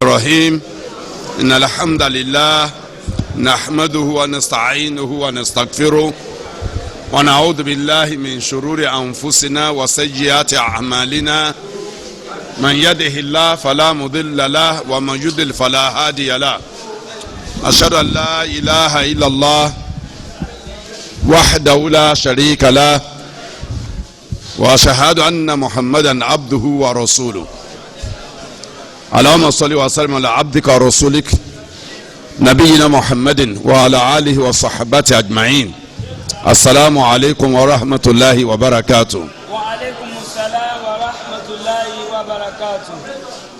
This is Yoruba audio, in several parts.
الرحيم إن الحمد لله نحمده ونستعينه ونستغفره ونعوذ بالله من شرور أنفسنا وسيئات أعمالنا من يده الله فلا مضل له ومن يضلل فلا هادي له أشهد أن لا إله إلا الله وحده لا شريك له وأشهد أن محمدا عبده ورسوله اللهم صل وسلم على عبدك ورسولك نبينا محمد وعلى آله وصحبه أجمعين. السلام عليكم ورحمة الله وبركاته. وعليكم السلام ورحمة الله وبركاته.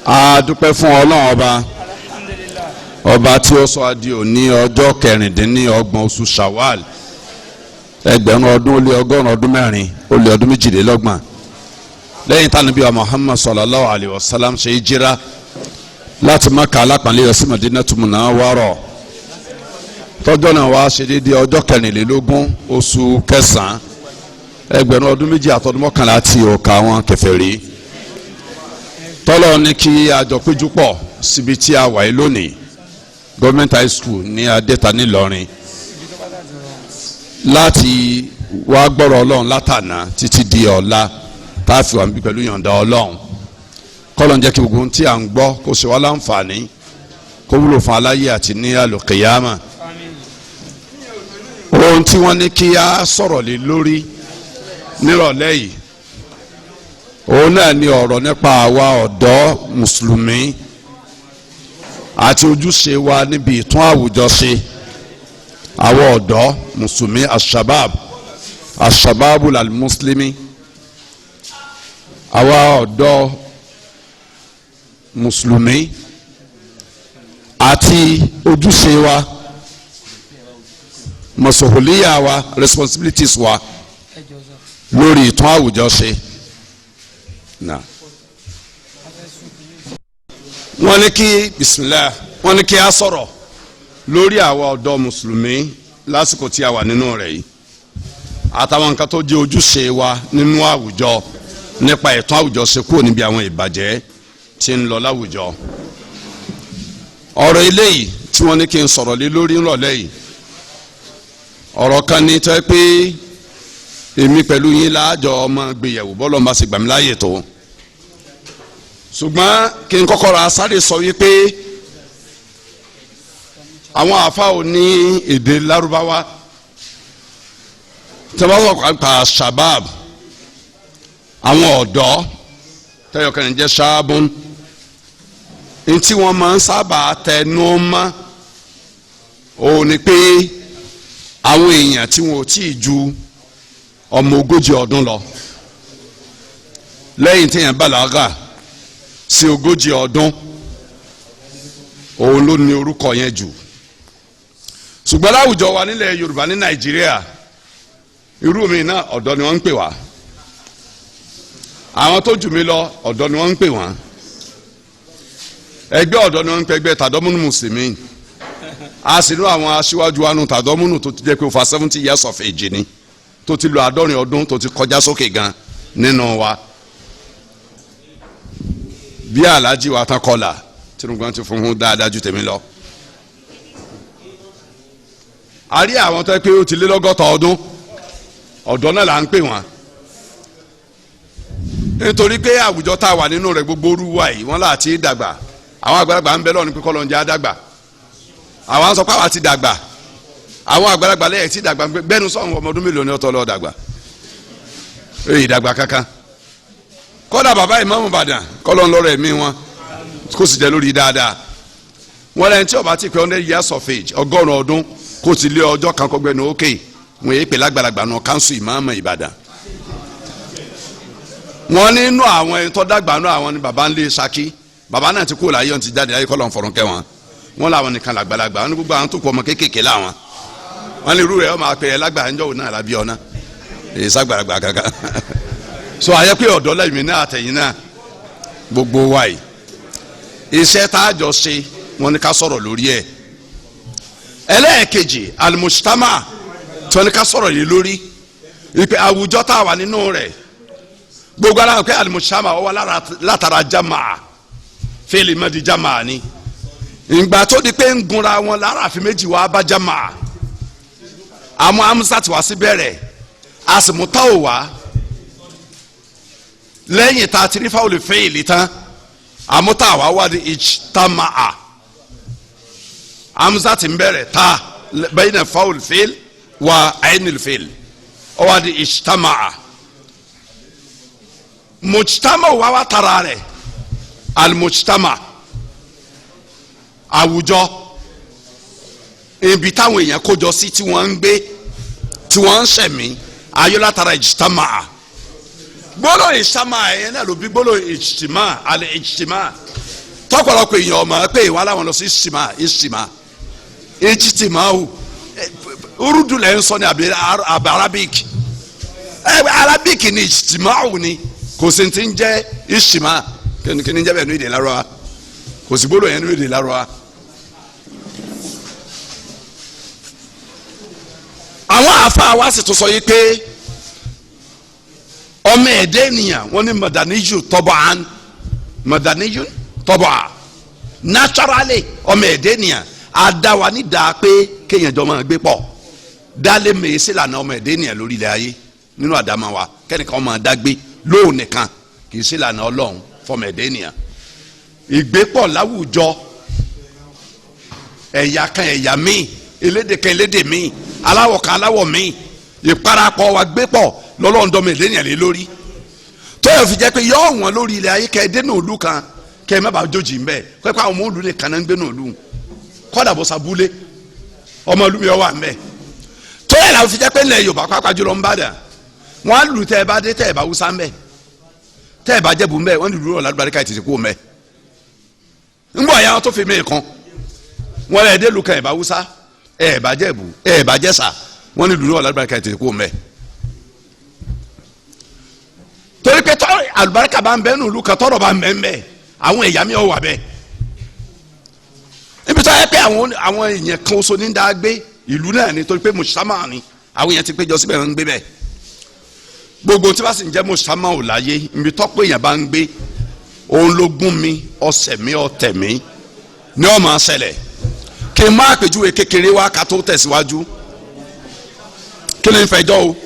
A dúpẹ́ fún Ọlọ́run ọba. Alhamdulillah. Ọba tí ó sọ adi òní ọjọ́ kẹrìndínlọ́gbọ̀n oṣù Shawwal ẹgbẹ̀rún ọdún ó lé ọgọ́rùn ọdún mẹ́rin ó lé ọdún méjìlélọ́gbọ̀n lẹ́yìn tí Ànábì wa Muhammad sallallahu alayhi wa sallam ṣe hijira láti Mákà alápàlẹ́ yọ sí Madinatu Munawwara tọ́jọ́ náà wá ṣe déédéé ọjọ́ kẹrìnlélógún oṣù kẹsàn-án ẹgbẹ̀rún ọdún méjì àtọdún mọ́kànlá tí òkà wọn kèfèrí tọ́lọ́ ní kí àjọ péjú pọ̀ síbi tí a wà yìí lónìí Government High School ní Adéta nílọrin láti wá gbọ́rọ̀ Ọlọ́run látànà títí di ọ̀la tá a fi wà níbí pẹ̀lú yọ̀ǹda Ọlọ́run kọ́lọ̀ ń jẹ́ kí gbogbo ohun tí à ń gbọ́ kó ṣe wá láǹfààní kó wúlò fún aláyé àti ní àlùkìyámà. Ohun tí wọ́n ní kí a sọ̀rọ̀ lé lórí nírọ̀lẹ́ yìí òun náà ni ọ̀rọ̀ nípa àwa ọ̀dọ́ mùsùlùmí àti ojúṣe wa níbi ìtún àwùjọ ṣe àwa ọ̀dọ́ mùsùlùmí ashababu lal-muslimi àwa ọ̀dọ́ mùsùlùmí àti ojúṣe wa mọ̀sọ̀hólíyà wa responsibilities wa lórí ìtún àwùjọ ṣe. wọ́n ní kí bisimilah wọ́n ní kí a sọ̀rọ̀ lórí àwa ọ̀dọ́ mùsùlùmí lásìkò tí a wà nínú rẹ̀ yìí àtàwọn nǹkan tó jẹ́ ojúṣe wa nínú àwùjọ nípa ìtún àwùjọ ṣe kúrò níbi àwọn ìbàjẹ́ tí ń lọ láwùjọ. ọ̀rọ̀ eléyìí tí wọ́n ní kí n sọ̀rọ̀ lé lórí ńrọ̀lẹ́ yìí ọ̀rọ̀ kan ní tẹ́ pé èmi pẹ̀lú yín láàjọ ọmọ gbéyẹ̀wò bọ́lọ̀ ń bá ṣe gbà mí láàyè tó ṣùgbọ́n kí n kọ́kọ́ ra sáré sọ wípé àwọn àfáà ní èdè lárúbáwá tí wọ́n sọ pa shabab àwọn ọ̀dọ́ tẹ́yọ̀kẹ́ni jẹ́ ṣáàbùn ntí wọ́n máa ń sábà tẹnu mọ́ òun ni pé àwọn èèyàn tí wọn ò tí ì ju ọmọ 40 ọdún lọ lẹ́yìn téèyàn bàlágà sí 40 ọdún òun ló ní orúkọ yẹn jù ṣùgbọ́n láwùjọ wa nílẹ̀ Yorùbá ní Nàìjíríà irú mi náà ọ̀dọ́ ni wọ́n ń pè wá àwọn tó jù mí lọ ọ̀dọ́ ni wọ́n ń pè wọ́n ẹgbẹ́ ọ̀dọ́ ni wọ́n ń pè ẹgbẹ́ tàdọ́múnú mùsùlùmí a sì ní àwọn aṣíwájú wa nù tàdọ́múnú tó ti jẹ́ pé over 70 years of age ni tó ti lo 70 ọdún tó ti kọjá sókè gan nínú wa bí alájí wa tán kọlà tìrúgbọ́n ti fún un dáadáa ju tèmi lọ. a rí àwọn tó yẹ pé ó ti lé lọ́gọ́ta ọdún ọ̀dọ́ náà là ń pè wọ́n nítorí pé àwùjọ tá a wà nínú rẹ̀ gbogbo orú wa yìí wọ́n là ti dàgbà àwọn àgbàlagbà ń bẹ lọ́ọ̀ni pé kọ́lọ́ ń jẹ́ àdàgbà àwọn sọ pé àwa ti dàgbà àwọn àgbàlagbà lẹ́yìn tí dàgbà gbẹ́nu sọ̀rọ̀ ọmọ ọdún mélòó ni ọ̀tọ̀ lọ́ọ́ dàgbà èyí dàgbà kankan kọ́dà bàbá ìmáàmù Ìbàdàn kọ́lọ́ ń lọ́rọ̀ ẹ̀mí wọn kó sì jẹ́ lórí dáadáa wọn lẹ́yìn tí ó bá ti pé 100 years of age ọgọ́rùn ọdún kó ti lé ọjọ́ kan kọ́gbẹ́nu ókè wọn èyí pè lágbàlagbà náà kánsù ìmáàmù Ìbàdàn wọn nínú àwọn ẹni tó dàgbà náà àwọn ni bàbá ń lé Ṣakí bàbá náà ti kúrò láyé ọ̀n ti jáde láyé kọ́lọ̀ ń fọ̀rùn kẹ́ wọn wọn làwọn nìkan làgbàlagbà wọn ní gbogbo àwọn tó kọ ọmọ kéékèèké làwọn wọn ní irú rẹ̀ ọmọ àpẹẹrẹ lágbà ẹjọ́ òun náà làbí ọ náà èyí sàgbàlagbà kankan so àyẹ pé ọ̀dọ́ lẹ́yìn náà àtẹ̀yìn náà gbogbo wa yìí iṣẹ́ tá a jọ ṣe wọn ní ká sọ̀rọ̀ lórí ẹ̀ ẹlẹ́ẹ̀kejì alimusitama tí wọn ní ká sọ̀rọ̀ yìí lórí ìpè àwùjọ tá a wà nínú rẹ̀ gbogbo aláwọ̀ pé alimusitama wọ́n wà látara jamaa fíìlì má di jama ni ìgbà tó di pé ń gunra wọn lára àfi méjì wá bá jama àmọ́ amusa ti wá sí bẹ̀rẹ̀ àsìmúta ò wá lẹ́yìn tá a ti rí fáwọn fíìlì tán àmúta àwa wá di ijtamaa amusa ti ń bẹ̀rẹ̀ ta bayna fáwọn fíìlì wa ainil fíìlì ó wá di ijtamaa mujtama wá wá tara rẹ̀ almujtama àwùjọ ibi táwọn èèyàn kójọ sí tí wọ́n ń gbé tí wọ́n ń ṣẹ̀mí ayọ́látara ijtama gbọ́dọ̀ ijtama ẹ̀yẹn náà ló bí gbọ́dọ̀ ijtima alẹ́ ijtima tọ́pọ̀lọpọ̀ èèyàn ọmọ pé ìwà làwọn lọ sí ijtima o urudu lẹ́ ń sọ ní àbí arabic arabic ni ijtima o ni kò sí ti ń jẹ́ ijtima kí ni jẹ́ bẹ́ẹ̀ ní èdè Lárúbáwá kò sí gbọ́dọ̀ yẹn ní èdè Lárúbáwá. àwọn àfa wa sì tún sọ yìí pé ọmọ ẹ̀dẹ́ ènìyàn wọ́n ní madaniju tọ́bọ̀ naturally ọmọ ẹ̀dẹ́ ènìyàn adáwa ní dáa pé kéèyàn jọ máa gbé pọ̀ dálé mèésì lànà ọmọ ẹ̀dẹ́ ènìyàn lórí ilẹ̀ ayé nínú àdámà wa kẹ́nìkan máa dágbé lóun nìkan kì í sí lànà Ọlọ́run fọmọ ẹ̀dẹ́ ènìyàn ìgbépọ̀ láwùjọ ẹ̀yà kan ẹ̀yà míì elédè kan elédè míì aláwọ̀ kan aláwọ̀ míì ìparapọ̀ wa gbépọ̀ lọ́lọ́ndọ́mọ ẹ̀dẹ́ ènìyàn lé lórí tó yẹ fi jẹ́ pé yọ wọn lórí ilẹ̀ ayé kẹ́ ẹ dé n'òlu kan kẹ́ ẹ má bàa jójì ń bẹ̀ kọ́ ẹ kó àwọn ọmọ òlu nìkan náà ń gbé n'òlu kọ́dà bó sabúlé ọmọ ìlú mi ọ wà ń bẹ̀ tó yẹ làwọn fi jẹ́ pé ilẹ̀ Yorùbá pápá jùlọ ń bàdàn wọ́n á lù tẹ́ ẹ bá dé tẹ́ ẹ bá Hausa ń bẹ̀ tẹ́ ẹ bá Jẹ̀bú ń bẹ̀ wọ́n lù lù lálùbáríkà ìtìsí kú ń bẹ̀ ńgbọ́ ya wọn tó fi mí kan wọ́n lẹ̀ dé lu kan ẹ bá Hausa ẹ bá Jẹ̀bú ẹ bá Jẹ̀ṣà wọ́n ní lù lù lálùbáríkà ìtìsí kú ń bẹ̀ torí pé tọ́ àlùbáríkà bá ń bẹ́ nùlù kan tọ́rọ̀ bá ń bẹ́ ń bẹ́ àwọn ẹ̀yà mi ò wà bẹ́ẹ̀ níbi tó yẹ pé àwọn èèyàn kan oṣù ní dáa gbé ìlú náà ni torí pé mùsàmá ni àwọn èèyàn ti péjọ síbẹ̀ ń gbé bẹ́ẹ̀ gbogbo tí wọ́n sì ń jẹ́ mùsàmá ò láyé níbi tó pé èèyàn bá ń gbé òun ló gún mi ọ̀sẹ̀ mi ọ̀tẹ̀ mi ní ó máa ṣẹlẹ̀ kí n má àpèjúwe kékeré wá ká tó tẹ̀síwájú kí ló ń fẹjọ́ o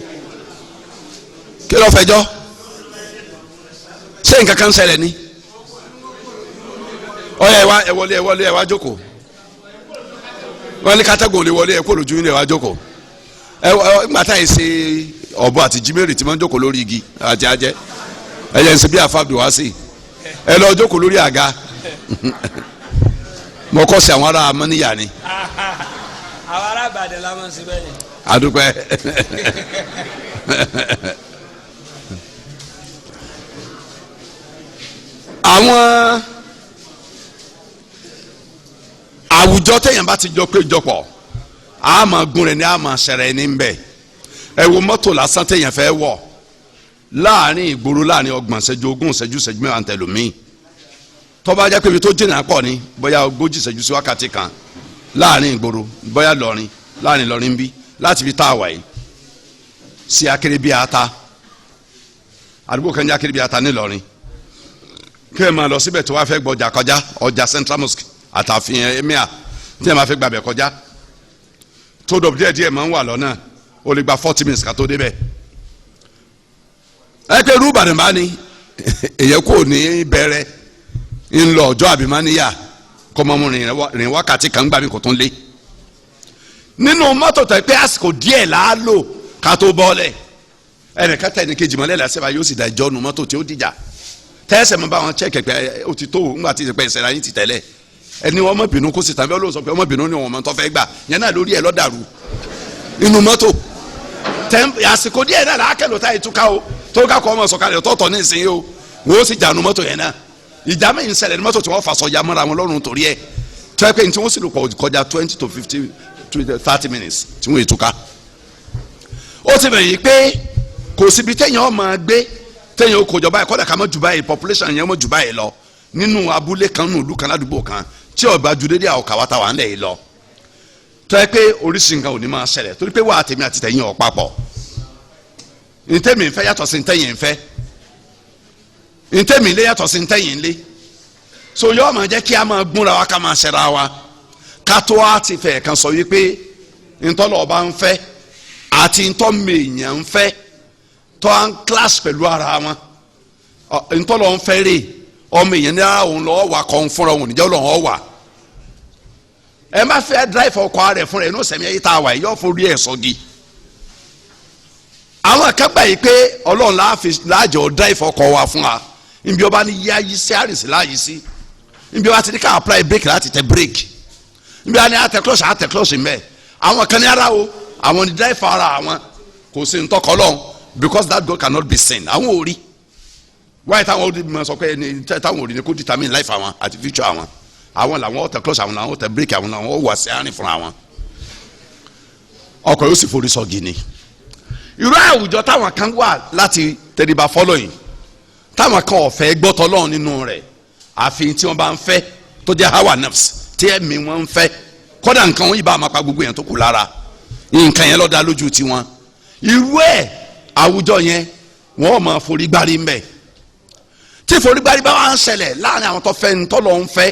kí ló fẹjọ́ ṣé nǹkan kan ṣẹlẹ̀ ni ọyọ ẹ wọlé ẹ wá jókòó wọn ní kátàgùn lè wọlé ẹ kó lójú yín ẹ wá jókòó ẹ gbàtà yìí ṣe ọ̀bọ àti jimeri tí wọ́n jókòó lórí igi àti ajẹ́ ẹ yẹn ń ṣe bí àfàbí wá sí ẹ lọ jókòó lórí àga mo kọ́ sí àwọn ará amọ́níyà ni. àwọn ará Ìbàdàn la máa ń ṣe bẹ́ẹ̀. adúpẹ́. àwọn àwùjọ téèyàn bá ti jọ pé jọpọ̀ a máa gun rẹ̀ ní a máa ṣẹ̀rẹ̀ ní bẹ̀ ẹ wo mọ́tò lásán téèyàn fẹ́ wọ̀ láàrin ìgboro láàrin 30 ìṣẹ́jú 20 ìṣẹ́jú mẹ́wàá ń tẹ̀lómi tó bá jẹ́ pé ibi tó jìnnà pọ̀ ni bóyá 40 ìṣẹ́jú sí wákàtí kan láàrin ìgboro bóyá lọ́rin láàrin lọ́rin bí láti fi tá a wà yìí sí Akérèbíàta àdúgbò kan jẹ́ Akérèbíàta nílọrin kí ẹ máa lọ síbẹ̀ tó wá fẹ́ gbọ́jà kọjá ọjà Central Mosque àtàfihàn emir tí ẹ máa fẹ́ gbàbẹ̀ kọjá tó dọ̀ díẹ̀ máa ń wà lọ́nà ó lè gba 40 minutes ká tó débẹ̀ ẹ pé irú Ìbàdàn bá ní èyẹ kò ní bẹ̀rẹ̀ ń lọ ọjọ́ àbímáníyà kọ́mọ́mú rìn wákàtí kan gbà mí kò tún lé nínú mọ́tò tẹ̀ pé àsìkò díẹ̀ là á lò ká tó bọ́ọ̀lẹ̀ ẹnìkan tẹ̀ ní kejì mọ́lẹ̀ làṣẹ́ bá yóò sì da ìjọ́ nu mọ́tò tí ó dìjà tẹ́sẹ̀ mọ́ bá wọn check pé ó ti tó ńgbà tí ìpẹ́ ìṣẹ̀lẹ̀ ayé ti tẹ̀lẹ̀ ẹni wọn mọ̀ bínú kó sì tàbí ọlọ́sọ pé ọmọ bínú ni wọn mọ̀ tó fẹ́ gbà yẹn náà lórí ẹ̀ lọ́dàrú inú mọ́tò àsìkò díẹ̀ náà làákẹ́lò táyì túká o tó ká kọ́ ọmọ sọ̀kalẹ̀ tọ̀tọ̀ ní ìsìn yìí o wọ́n ó sì jànú mọ́tò yẹn náà ìjà mẹ́yìn ṣẹlẹ̀ ní mọ́tò tí wọ́n fà sọ ya mọ́ra wọn lọ́rùn torí ẹ̀ tó yẹ pé tí wọ́n sì lò pọ̀ kọjá 20 to 50 to 30 minutes tí wọ́n ètúká ó ti bẹ̀yìn pé kò síbi téèyàn máa gbé téèyàn ó kojọ báyìí kọ́dà ká mọ́ jù báyìí population yẹn mọ́ jù báyìí lọ nínú abúlé kan nínú ìlú kan ládùúgbò kan tí ọba ju dédé àwọn kàwáta wà ń lẹ̀ yìí lọ tó yẹ pé oríṣi nǹkan ò ní máa ṣẹlẹ̀ torí pé wà á tèmi àti tẹ̀yìn ọ̀ papọ̀ ntẹ́mi nfẹ́ yàtọ̀ sí ntẹ́yìn nfẹ́ ntẹ́mi ilé yàtọ̀ sí ntẹ́yìn ilé so yóò máa jẹ́ kí a máa gbúnra wa ká máa ṣẹra wa ká tó a ti fẹ́ kan sọ wípé ntọ́lọ̀ ọba ń fẹ́ àti ntọ́mẹ̀yàn ń fẹ́ tó à ń clash pẹ̀lú ara wọn ntọ́lọ̀ ń fẹ́ rè ọmọ èèyàn ní ara òun lọ́ọ́ wà kọ́ ń fúnra òun níjẹ́ lọ́ọ́ wà ẹ má fẹ́ drive ọkọ̀ rẹ̀ fúnra ẹ̀ ní sẹ̀mí ẹ̀yí tá a wà yìí yóò forí ẹ̀ sọ́gi àwọn akẹ́gbà yìí pé ọlọ́run láàjọ drive ọkọ̀ wa fún wa nbí ọba ní yíyá yìí sí àrìsí láàyè sí nbí ọba ti ní ká apply brake láti tẹ brake nbí ọba ní àtẹ close mbẹ àwọn kan ní ara o àwọn ní drive ara àwọn kò sí ntọ́kọ lọ́hùn because that God cannot be seen àwọn ò rí wáyé táwọn òdi mọ sọ pé ẹni táwọn òdi ni kò determine life àwọn àti future àwọn làwọn ọ̀tẹ̀ close àwọn làwọn ọ̀tẹ̀ brake àwọn làwọn wà sí àárín fúnra wọn ọkọ̀ yóò sì forí sọ́gi ni irú àwùjọ táwọn kan wà láti tẹríba following táwọn kan ọ̀fẹ́ gbọ́tọ̀ lọ́hùn nínú rẹ̀ àfi tí wọ́n bá ń fẹ́ tó jẹ́ hawa nafs tí ẹ̀mí wọn ń fẹ́ kọ́dà nǹkan wọn yìí bá máa pa gbogbo yẹn tó kù lára nǹkan yẹn lọ́dà lójú tiwọn irú ẹ̀ àwùjọ yẹn wọ́n máa forí gbárí ńbẹ̀ tí forí gbárí bá wà ń ṣẹlẹ̀ láàrin àwọn tó fẹ́ ntọ́lọ̀ ń fẹ́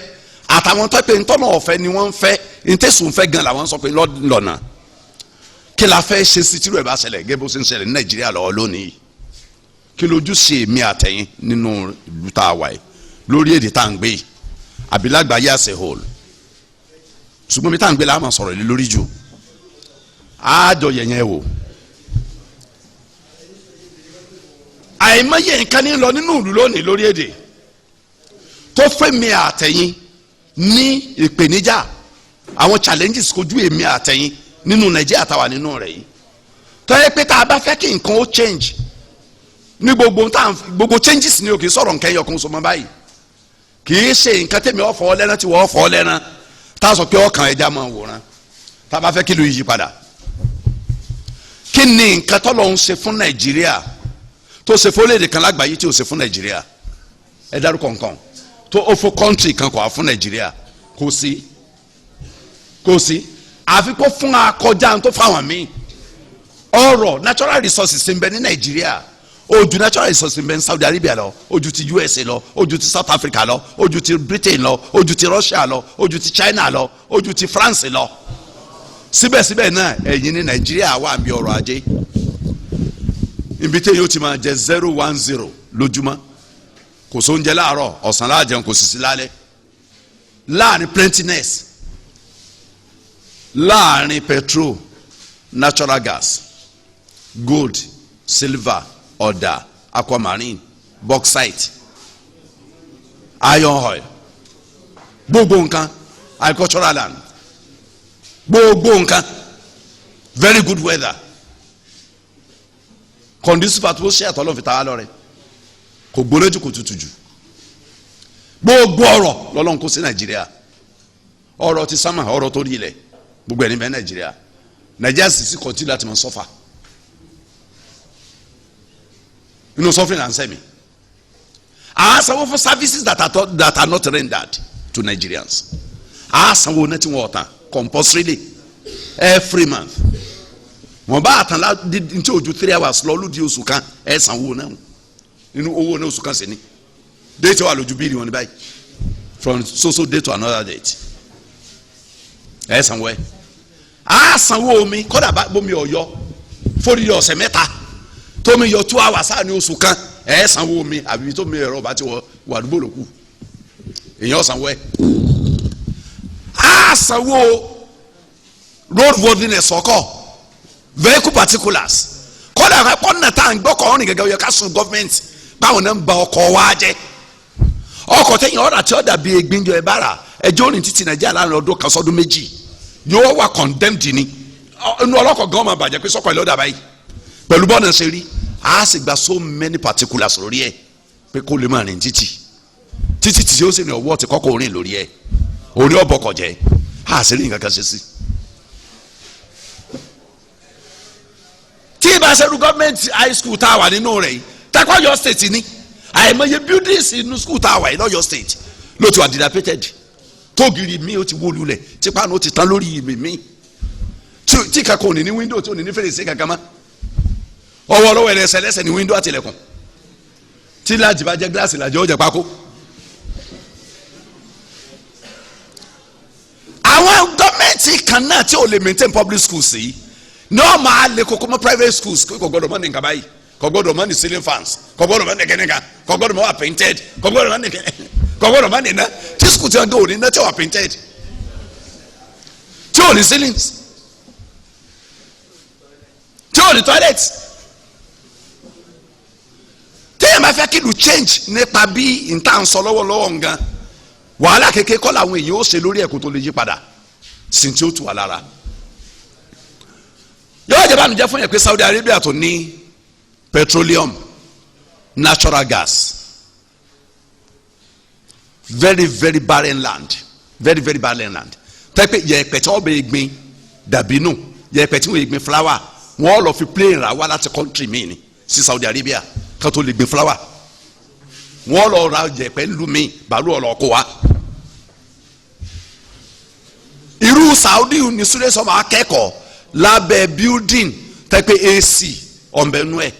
àtàwọn tó pé ntọ́lọ̀ ọ̀fẹ́ ni wọ́n ń fẹ́ ntẹ̀sùn fẹ́ gan làwọn sọ pé lọ́nà kí la fẹ́ ṣe sí tírú ẹ̀ bá ṣẹlẹ̀ gẹ́gẹ́ bó ṣe ń ṣẹlẹ̀ ní Nàìjíríà lọ́wọ́ lónìí kí lójú ṣe mi àtẹ̀yìn nínú ìlú tá a wà yìí lórí èdè tá à ń gbé yìí àbí lágbàáyé as a whole ṣùgbọ́n mi tá à ń gbé la máa sọ̀rọ̀ lé lórí jù àjọ yẹ̀yẹ́ wò àìmọye nǹkan ní lọ nínú ìlú lónìí lórí èdè tó fẹ́ mi àtẹ̀yìn ní ìpèníjà àwọn challenges kojú èmi àtẹ̀yìn nínú Nàìjíríà táwa nínú rẹ̀ yìí tó yẹ pé tá a bá fẹ́ kí nǹkan ó change ní gbogbo changes ni o kì í sọ̀rọ̀ nǹkan ẹyọ kan sọmọ báyìí kì í ṣe nǹkan tẹ̀mí ọ̀fọ̀ lẹ́ran tí wọ́n fọ́ lẹ́ran tá a sọ pé ọkàn ẹja máa wòran tá a bá fẹ́ kí ló yí padà kí ni nǹkan tọ́lọ̀ ń ṣe fún Nàìjíríà tó ṣe fún orílẹ̀-èdè kan lágbàáyé tí ó ṣe fún Nàìjíríà ẹ dárúkọ nǹkan tó ó fún kọ́ńtì kan kọ̀ á fún Nàìjíríà kò sí àfi kó fún akọjá tó fáwọn míì ọrọ̀ natural resources ń bẹ ní Nàìjíríà ojú natural resources ń bẹ ní Saudi Arabia lọ ojú ti USA lọ ojú ti South Africa lọ ojú ti Britain lọ ojú ti Russia lọ ojú ti China lọ ojú ti France lọ síbẹ̀síbẹ̀ náà ẹ̀yin ní Nàìjíríà wà bí ọrọ̀ ajé ibi tí yóò ti máa jẹ 010 lójúmọ́ kò sóúnjẹ láàárọ̀ ọ̀sán láàjẹun kò sì sí lálẹ́ láàrin plentiness láàrin petrol natural gas gold silver ọ̀dà aquamarine bauxite iron oil gbogbo nǹkan agricultural land gbogbo nǹkan very good weather conducive atmosphere àtọ́lọ́ fi ta á lọ́rẹ̀ kò gbóná jù kò tutù jù gbogbo ọrọ̀ lọ́lọ́run kó sí Nàìjíríà ọrọ̀ ti sámà ọrọ̀ tó rí ilẹ̀ gbogbo ẹni bẹ Nàìjíríà sì kọtí láti mọ sọfà inú sọfìn là ń sẹ́mi àásanwó fún services that are not rendered to Nigerians àásanwó náà tí wọ́n ọ̀tàn compulsorily every month wọ́n bá àtàn ní tí ojú 3 hours lọ lóde oṣù kan ẹ̀ sanwó náà nínú owó náà oṣù kan sí ni date wà lójú bíìlì wọn ní báyìí from so date to another date ẹ̀ sanwó ẹ̀ àásanwó omi kódà bómi ọ̀yọ́ fórí ọ̀sẹ̀ mẹ́ta tómi yọ 2 hours sáà ní oṣù kan ẹ̀ sanwó omi àbí tómi ẹ̀rọ bá ti wà àdúgbò lókù èèyàn sanwó ẹ̀ àásanwó road worthiness ọkọ̀ vehicle particulars kódà kọ́nà tá à ń gbọ́kọ̀ ọ̀rìn gẹ́gẹ́ yẹ ká sùn gọ́fìmẹ̀ntì báwọn náà ń ba ọkọ̀ wa jẹ́ ọkọ̀ tẹ̀yìn ọ̀rà tí ọ̀dà bíi egbinjọ ẹ̀ bára ẹjọ́ rìn títí Nàìjíríà láàrin ọdún kan sọ́dún méjì yóò wà condemned ni inú ọlọ́kọ̀ gan máa bàjẹ́ pé sọ́kọ̀ ẹ̀ lọ́dà báyìí pẹ̀lú bọ́ọ̀nà ṣe rí a sì gba so many particulars lórí ẹ̀ pé kó lè máa rìn títì tí ó sì ní ọwọ́ ti kọ́kọ́ orin lórí ẹ̀ orí ọ̀bọ̀kọ̀ jẹ́ a sì rí nǹkan kan ṣe sí. tí ìbá ṣerú gọ́ọ̀mẹ̀ntì high school tá a wà nínú rẹ̀ yìí tẹ́kọ̀ Ọ̀yọ́ state ni àìmọye buildings inú school tá a wà yìí lọ́yọ́ state ló ti wà dilapidated tógìrì mi ó ti wó lulẹ̀ tipanu ó ti tán lórí ìmì mi tí kankan ò ní ní window tí ò ní ní fèrèsé kankan mọ́ ọwọ́ ọlọ́wọ́ ẹlẹ́sẹ̀ lẹ́sẹ̀ ní window àtìlẹ̀kùn tí láti bá jẹ́ gíláàsì làjẹ́ ọjà pákó tí kan náà tí o lè maintain public schools yìí náà máa lè kókó mọ́ private schools kò gbọ́dọ̀ mọ́ ní nǹkan báyìí kò gbọ́dọ̀ mọ́ ní ceiling fans kò gbọ́dọ̀ mọ́ ní kẹ́nìkan kò gbọ́dọ̀ mọ́ wà painted kò gbọ́dọ̀ mọ́ ní kò gbọ́dọ̀ mọ́ ní iná tí school ti wọn gbé òní iná tí wà painted tí ò ní ceilings tí ò ní toilet téèyàn bá fẹ́ kí lu change nípa bí n ta ń sọ lọ́wọ́lọ́wọ́ nǹkan wàhálà kékeré kọ́ làwọn èèyàn ó ṣe lórí ẹ̀kọ́ tó lè yí padà sí tí ó tù wá lára yóò jẹ́ bánu jẹ́ fún yẹn pé Saudi Arabia tó ní petroleum natural gas very very barren land very very barren land tẹ́pẹ́ yẹ̀pẹ̀ tí wọ́n bẹ gbin dàbínù yẹ̀pẹ̀ tí wọ́n gbin flower wọ́n lọ fi plane ra wá láti country mi ni sí Saudi Arabia ká tó lè gbin flower wọ́n lọ ra yẹ̀pẹ̀ ńlú mi bàálù ọlọ́kọ̀ wa irú Saudi ní súré sọmọ akẹ́kọ̀ọ́ lábẹ́ building tẹ́pẹ́ AC ọ̀nbẹ́nu ẹ̀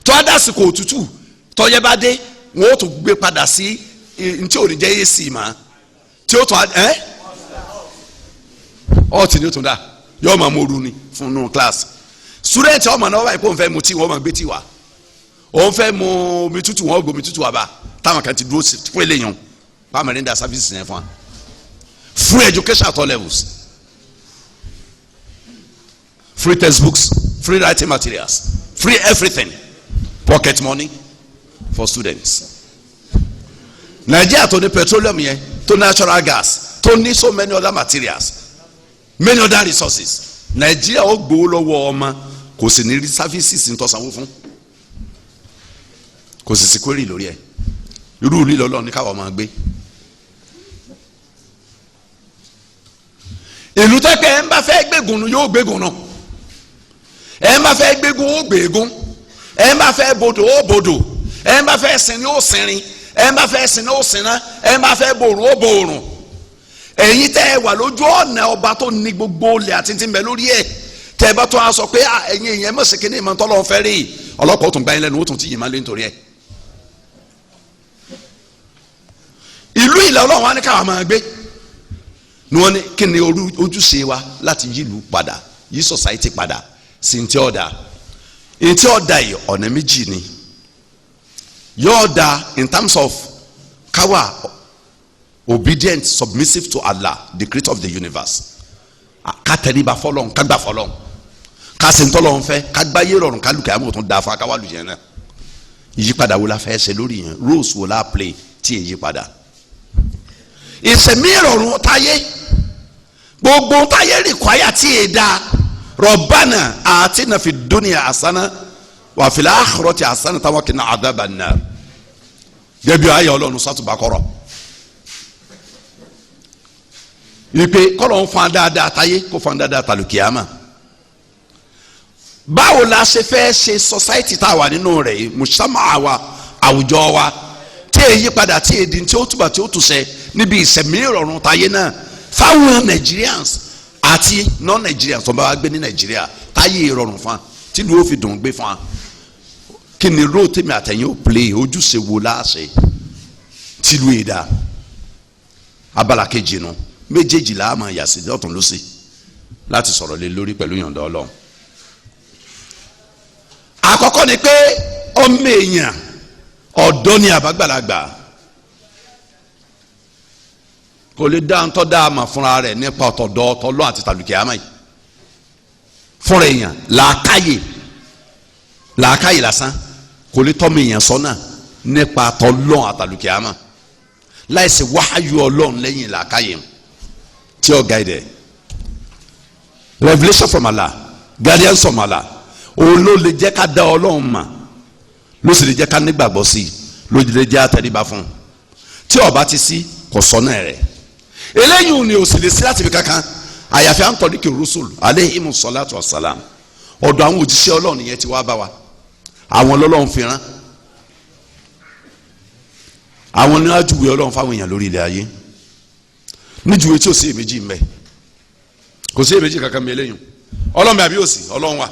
tó a dásìkò òtútù tọ́yẹ́ bá dé wọ́n ó tún gbé padà sí ntí ò ní jẹ́ AC mà tí ó tún ọtí ni ó tún dá yóò máa mú oru ni fún un class student ọmọ náà wáyé pé òun fẹ́ mu tí wọ́n máa gbé tí wá òun fẹ́ mu omi tútù wọ́n gbé omi tútù wá bá táwọn kan ti dúró fún eléyàn pàmò da services yẹn fún wa free education at all levels free textbooks free writing materials free everything pocket money for students. Nigeria tó ní petroleum yẹn tó natural gas tó ní so many other materials many other resources Nigeria ó gbowó lọ́wọ́ ọmọ kò sì ní services ń tọ́sanwó fún kò sì sí query lórí ẹ̀ irú lílọ lọ́ọ̀ ní káwọn máa gbé. ìlú tẹ́pẹ́ ẹ̀ ń bá fẹ́ gbégun yóò gbégun náà ẹ̀ ń bá fẹ́ gbégun ó gbégun ẹ̀ ń bá fẹ́ bodò ó bodò ẹ̀ ń bá fẹ́ sinmi ó sinrin ẹ̀ ń bá fẹ́ sinmi ó sinna ẹ̀ ń bá fẹ́ borùn ó borùn ẹ̀yin tẹ́ ẹ wà lójú ọ̀nà ọba tó ní gbogbo olè àti tí ń bẹ lórí ẹ̀ tẹ́ ẹ bá tó a sọ pé ẹ̀yin èèyàn mọ̀ sèkéne ìmọ̀ tọ́lọ́ fẹ́ rí ọlọ́pàá ó tún gbá yín lẹ́nu ó tún ti yìn máa lé nítorí ẹ̀. ìlú ilẹ̀ ọlọ́run wa ní káwa máa gbé ni wọ́n ní kí ni ojúṣe wa láti yí ìlú padà yí society padà sí ntí ọ̀dà ntí ọ̀dà yìí ọ̀nà méjì ni yóò da in terms of káwa obedient submissive to Allah the creator of the universe ká tẹríba fọ́lọ́run ká gbà fọ́lọ́run ká ṣe ntọ́lọ́run fẹ́ ká gbáyé rọrùn ká lùkẹ́ àmọ́ tó ń da fún akáwá lùyẹn náà ìyípadà wo la fẹ́ ṣe lórí yẹn roles wo la play tí èyí padà ìsẹ̀mí ìrọ̀rùn táyé gbogbo táyé require tí èyí da Rabbana atina fid dunya hasana wa fil akhirati hasana wa qina adhaban nar gẹ́gẹ́ ayé ọlọ́run sọ́tùbà kọ́rọ̀ ìpè kọ́lọ̀ ń fan dáadáa táyé kó fan dáadáa tàlùkìyàmà báwo la ṣe fẹ́ ṣe society tá a wà nínú rẹ̀ yìí mùsàmà wa àwùjọ wa tí èyí padà tí èdè tí ó túbà tí ó túṣẹ níbi ìsẹ̀mí ìrọ̀rùn táyé náà fáwọn Nigerians àti non-Nigerians tó bá wá gbé ní Nigeria táyé ìrọ̀rùn fún wa tí ló fi dùn gbé fún wa kí ni ró tèmi àtẹ̀yìn ó play ojúṣe wo láṣẹ tí ló yẹ dá abala kejì nu méjèèjì la máa yà sí ọ̀tún ló sí láti sọ̀rọ̀ lé lórí pẹ̀lú yọ̀ǹda Ọlọ́run. àkọ́kọ́ ni pé ọmọ èèyàn ọ̀dọ́ ni àbágbàlagbà kò lè dá ń tọ́ dá a mà fúnra rẹ̀ nípa ọ̀tọ̀dọ̀ ọ̀tọ̀lọ́ àti tàlùkìyàmá yìí fúnra èèyàn làákàyè lásán kò lè tọ́mọ èèyàn sọ́nà nípa tọ́lọ́ àtàlùkìyàmá láìsí wáyú Ọlọ́run lẹ́yìn làákàyè tí ó guide revelation from Allah guidance from Allah òun ló lè jẹ́ ká dá Ọlọ́run mà ló sì lè jẹ́ ká nígbàgbọ́ sí i ló lè jẹ́ àtẹríba fún un tí ó bá ti sí kò sọ́nà rẹ̀ eléyìí ni ò sì lè sí láti fi kankan àyàfi à ń tọ́lí kí rusul alayhimu salatu wassalam ọ̀dọ̀ àwọn òjíṣẹ́ Ọlọ́run yẹn ti wá bá wa àwọn lọ́lọ́run fi rán àwọn ní ajúwe Ọlọ́run fáwọn èèyàn lórí ilẹ̀ ayé níjúwe tí ò sí èméjì mbẹ kò sí èméjì kankan mi eléyìí Ọlọ́run mi àbí òsì Ọlọ́run wa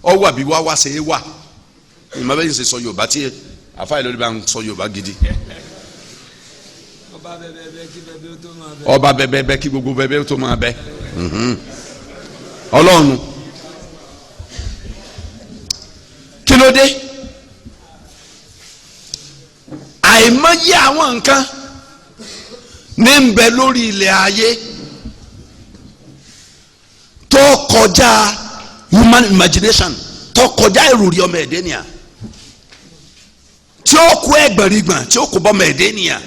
ọwọ́ àbí wá ṣe é wà ìmọ̀ bẹ́ẹ̀ ṣe sọ Yorùbá tí àfáà lórí bá ń sọ Yorùbá gidi ọba bẹ́bẹ́bẹ́ kí gbogbo bẹ́bẹ́ tó máa bẹ́ ọlọ́run kí ló dé àìmọye àwọn nǹkan ní ń bẹ lórí ilẹ̀ ayé tó kọjá human imagination tó kọjá ìròrí ọmọ ẹ̀dẹ́ nìyà tí ó kó ẹgbẹ̀rìgbọ̀n tí ó kó bọ́ ọmọ ẹ̀dẹ́ nìyà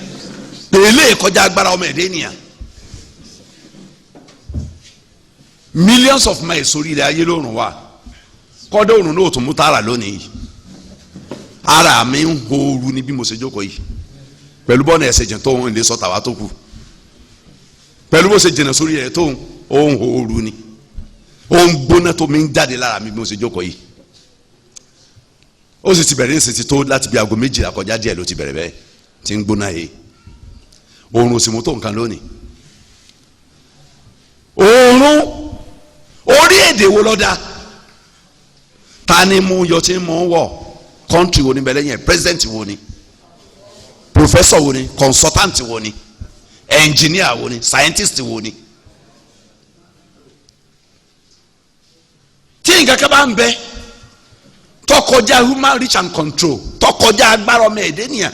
èlé kọjá agbára ọmọ ẹ̀dẹ́ nìyà millions of miles sórí ilẹ̀ ayé lóòrùn wa kọ́dọ̀ òrùn náà tún mú tààrà lónìí ara mi ń hooru ní bí mo ṣe jókòó yìí pẹ̀lú bọ́ọ̀nù ẹ̀sẹ̀ jẹ̀ tó ń lè sọ tàwa tó kù pẹ̀lú bó ṣe jìnnà sórí ẹ̀ tó ń hooru ni ó ń gbóná tó mi ń jáde lára mi bí mo ṣe jókòó yìí ó sì ti bẹ̀rẹ̀ ní ìsìn ti tó láti bí aago 12 kọjá díẹ̀ ló ti bẹ̀rẹ̀ bẹ́ẹ̀ ti ń gbóná yìí oòrùn sì mú tó nǹkan lónìí oòrùn orí èdè wo lọ́dà ta ni mú yọ tí mú wọ̀ kọ́ńtì wo ni bẹ̀rẹ̀ yẹn president wo ni professor wo ni consultant wo ni engineer wo ni scientist wo ni tí nǹkan kan bá ń bẹ tọkọjá human reach and control tọkọjá agbára ọmọ ẹ̀dẹ́ nìyà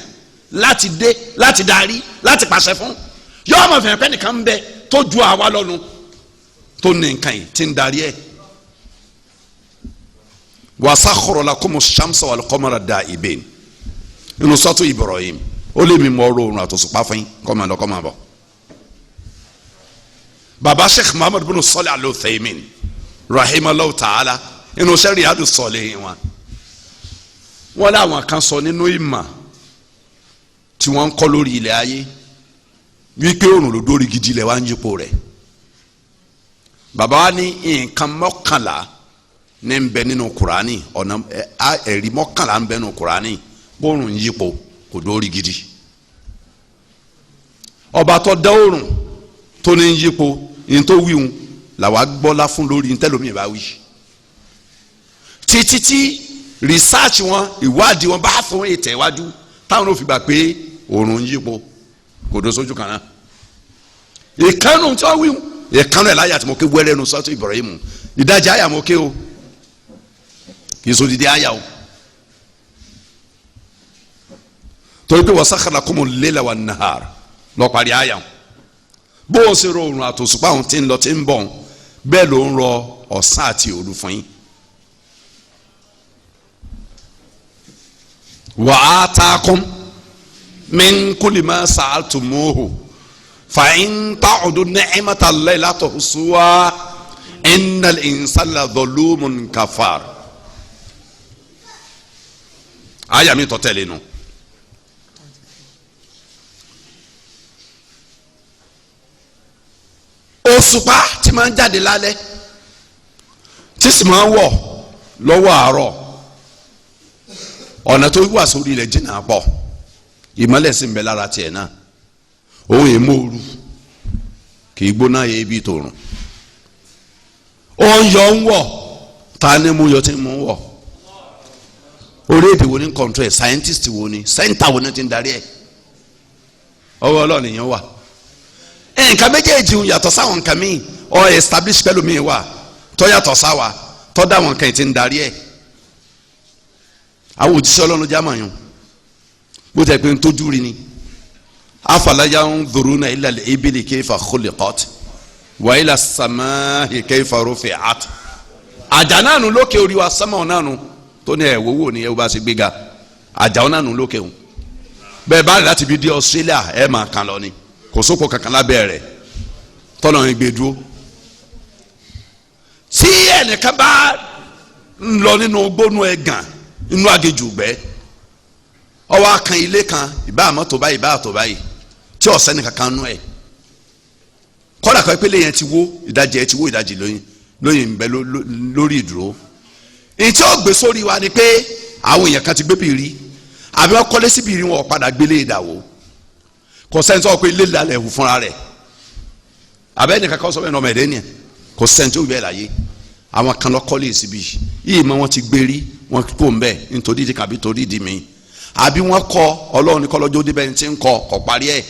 láti dé láti darí láti pàṣẹ fún yọ ọmọ fẹ̀rẹ̀ pẹ́ nìkan ń bẹ tó ju àwa lọ́nu tó ní nǹkan yìí tí ń darí ẹ̀ wasakhkhara lakumu shamsa wal qamara da'ibain inú sọ́tù Ibrahim ó lé mi mọ ọrọ̀ òrùn àtòṣùpá fún yín kọ́ máa lọ kọ́ máa bọ̀ baba Sheikh Muhammad bin Salih Al-Uthaymin rahimahullah ta'ala inú sẹ́rí Riyadus Salihin wọn láwọn kan sọ nínú ìmọ̀ tí wọ́n ń kọ́ lórí ilẹ̀ ayé wípé òrùn ló dórí gidi ilẹ̀ wá ń yípo rẹ̀ bàbá wa ní nǹkan mọ́kànlá ní ń bẹ nínú Kùránì ọ̀nà ẹ̀rí mọ́kànlá ń bẹ nínú Kùránì bóòrùn ń yípo kò dórí gidi ọba tó dá òrùn tó ní ń yípo ní tó wíwùn làwa gbọ́lá fún lórí ntẹ́lómi ìbá wí títí tí research wọn ìwádìí wọn bá fún ètè iwájú táwọn ò fi gbà pé òrùn ń yípo kò dó sójú kan náà ìkànnù tí wọ́n wí ìkànnù ẹ̀ láyà tí mo ké wẹ́rẹ́ nu sọ́tù Ibrahim ìdajì àyà mo ké o kì í so dídí àyà o torí pé wasakhkhara lakumul layla wan nahar lọ parí àyà o bó o ṣe rọ òrùn àtòṣùpá òun ti ń lọ ti ń bọ̀ bẹ́ẹ̀ ló ń rọ ọ̀sán àti òru fún yín. wa atakum min kulli ma sa'altumuhu fa in ta'udu ni'matallahi la tuhsuha innal insana la zalumun kafar. àyà mi tó tẹ̀lé nu. òṣùpá tí máa ń jáde lálẹ́ tí sì máa ń wọ̀ lọ́wọ́ àárọ̀ ọ̀nà tó wà sórí ilẹ̀ jìnnà pọ̀ ìmọ́lẹ̀ sì ń bẹ lára tiẹ̀ náà òun èèmọ̀ ooru kì í gbóná yẹ ibi tòrùn ó ń yọ ń wọ̀ ta ni mú yọ tí mú wọ̀ orí èdè wo ni kọ̀ǹtró ẹ̀ scientist wo ni center wo ni ti ń darí ẹ̀ ọwọ́ ọlọ́ọ̀nì yẹn wà nǹkan méjèèjì ń yàtọ̀ sáwọn nǹkan míì ọ establish pẹ̀lú mi wà tó yàtọ̀ sáwa tó dá wọn kan ti ń darí ẹ̀ àwọn òjíṣẹ́ ọlọ́run já màá yàn bó tẹ̀ pé ń tójú rí ni afala yanzuruna ila al-ibili kayfa khuliqat wa ila as-samaa'i kayfa rufi'at àjà náà nù lókè orí wa sánmà náà nù tó ní ẹ̀ wọ́wọ́ ni ẹ̀ wọ́n bá ṣe gbéga àjà náà nù lókè o bẹ́ẹ̀ bá rẹ̀ láti bí dé Australia ẹ̀ máa kàn lọ ni kò sóko kankan lábẹ́ rẹ̀ tọ́lọ̀ ń gbé dúró tí ẹnìkan bá ń lọ nínú gbónú ẹ̀gàn inú agéjù gbẹ́ ọwọ́ akan ilé kan ìbá àmọ́tò báyìí ìbá àtò báyìí tí ọ̀sẹ́ nìkan kan nú ẹ̀ kọ́dà kan pélé yẹn ti wó ìdajì ẹ̀ ti wó ìdajì lóyìn ń bẹ lórí ìdúró èyí tí ó gbé sórí wa ni pé àwọn èèyàn kan ti gbé bìrì àbí wọ́n kọ́lé sí bìrì wọn padà gbélé ìdàwó kò sẹ́ni tó pé ilé ìlàlẹ̀ ẹ̀hún fúnra rẹ̀ abẹ́ni kankan sọ bẹ́ẹ̀ ní ọmọ ẹ̀dẹ́ ni kò sẹ́ni tó bẹ́ẹ̀ láyé àwọn kan lọ kọ́lé síbi yìí mọ wọn ti gbérí wọn kó ń bẹ́ẹ̀ nítorí ìdí kàbí torí ìdí mi àbí wọn kọ ọlọ́run ní kọ́lọ́jọ́ débẹ̀ ní ti ń kọ kọ̀ parí ẹ̀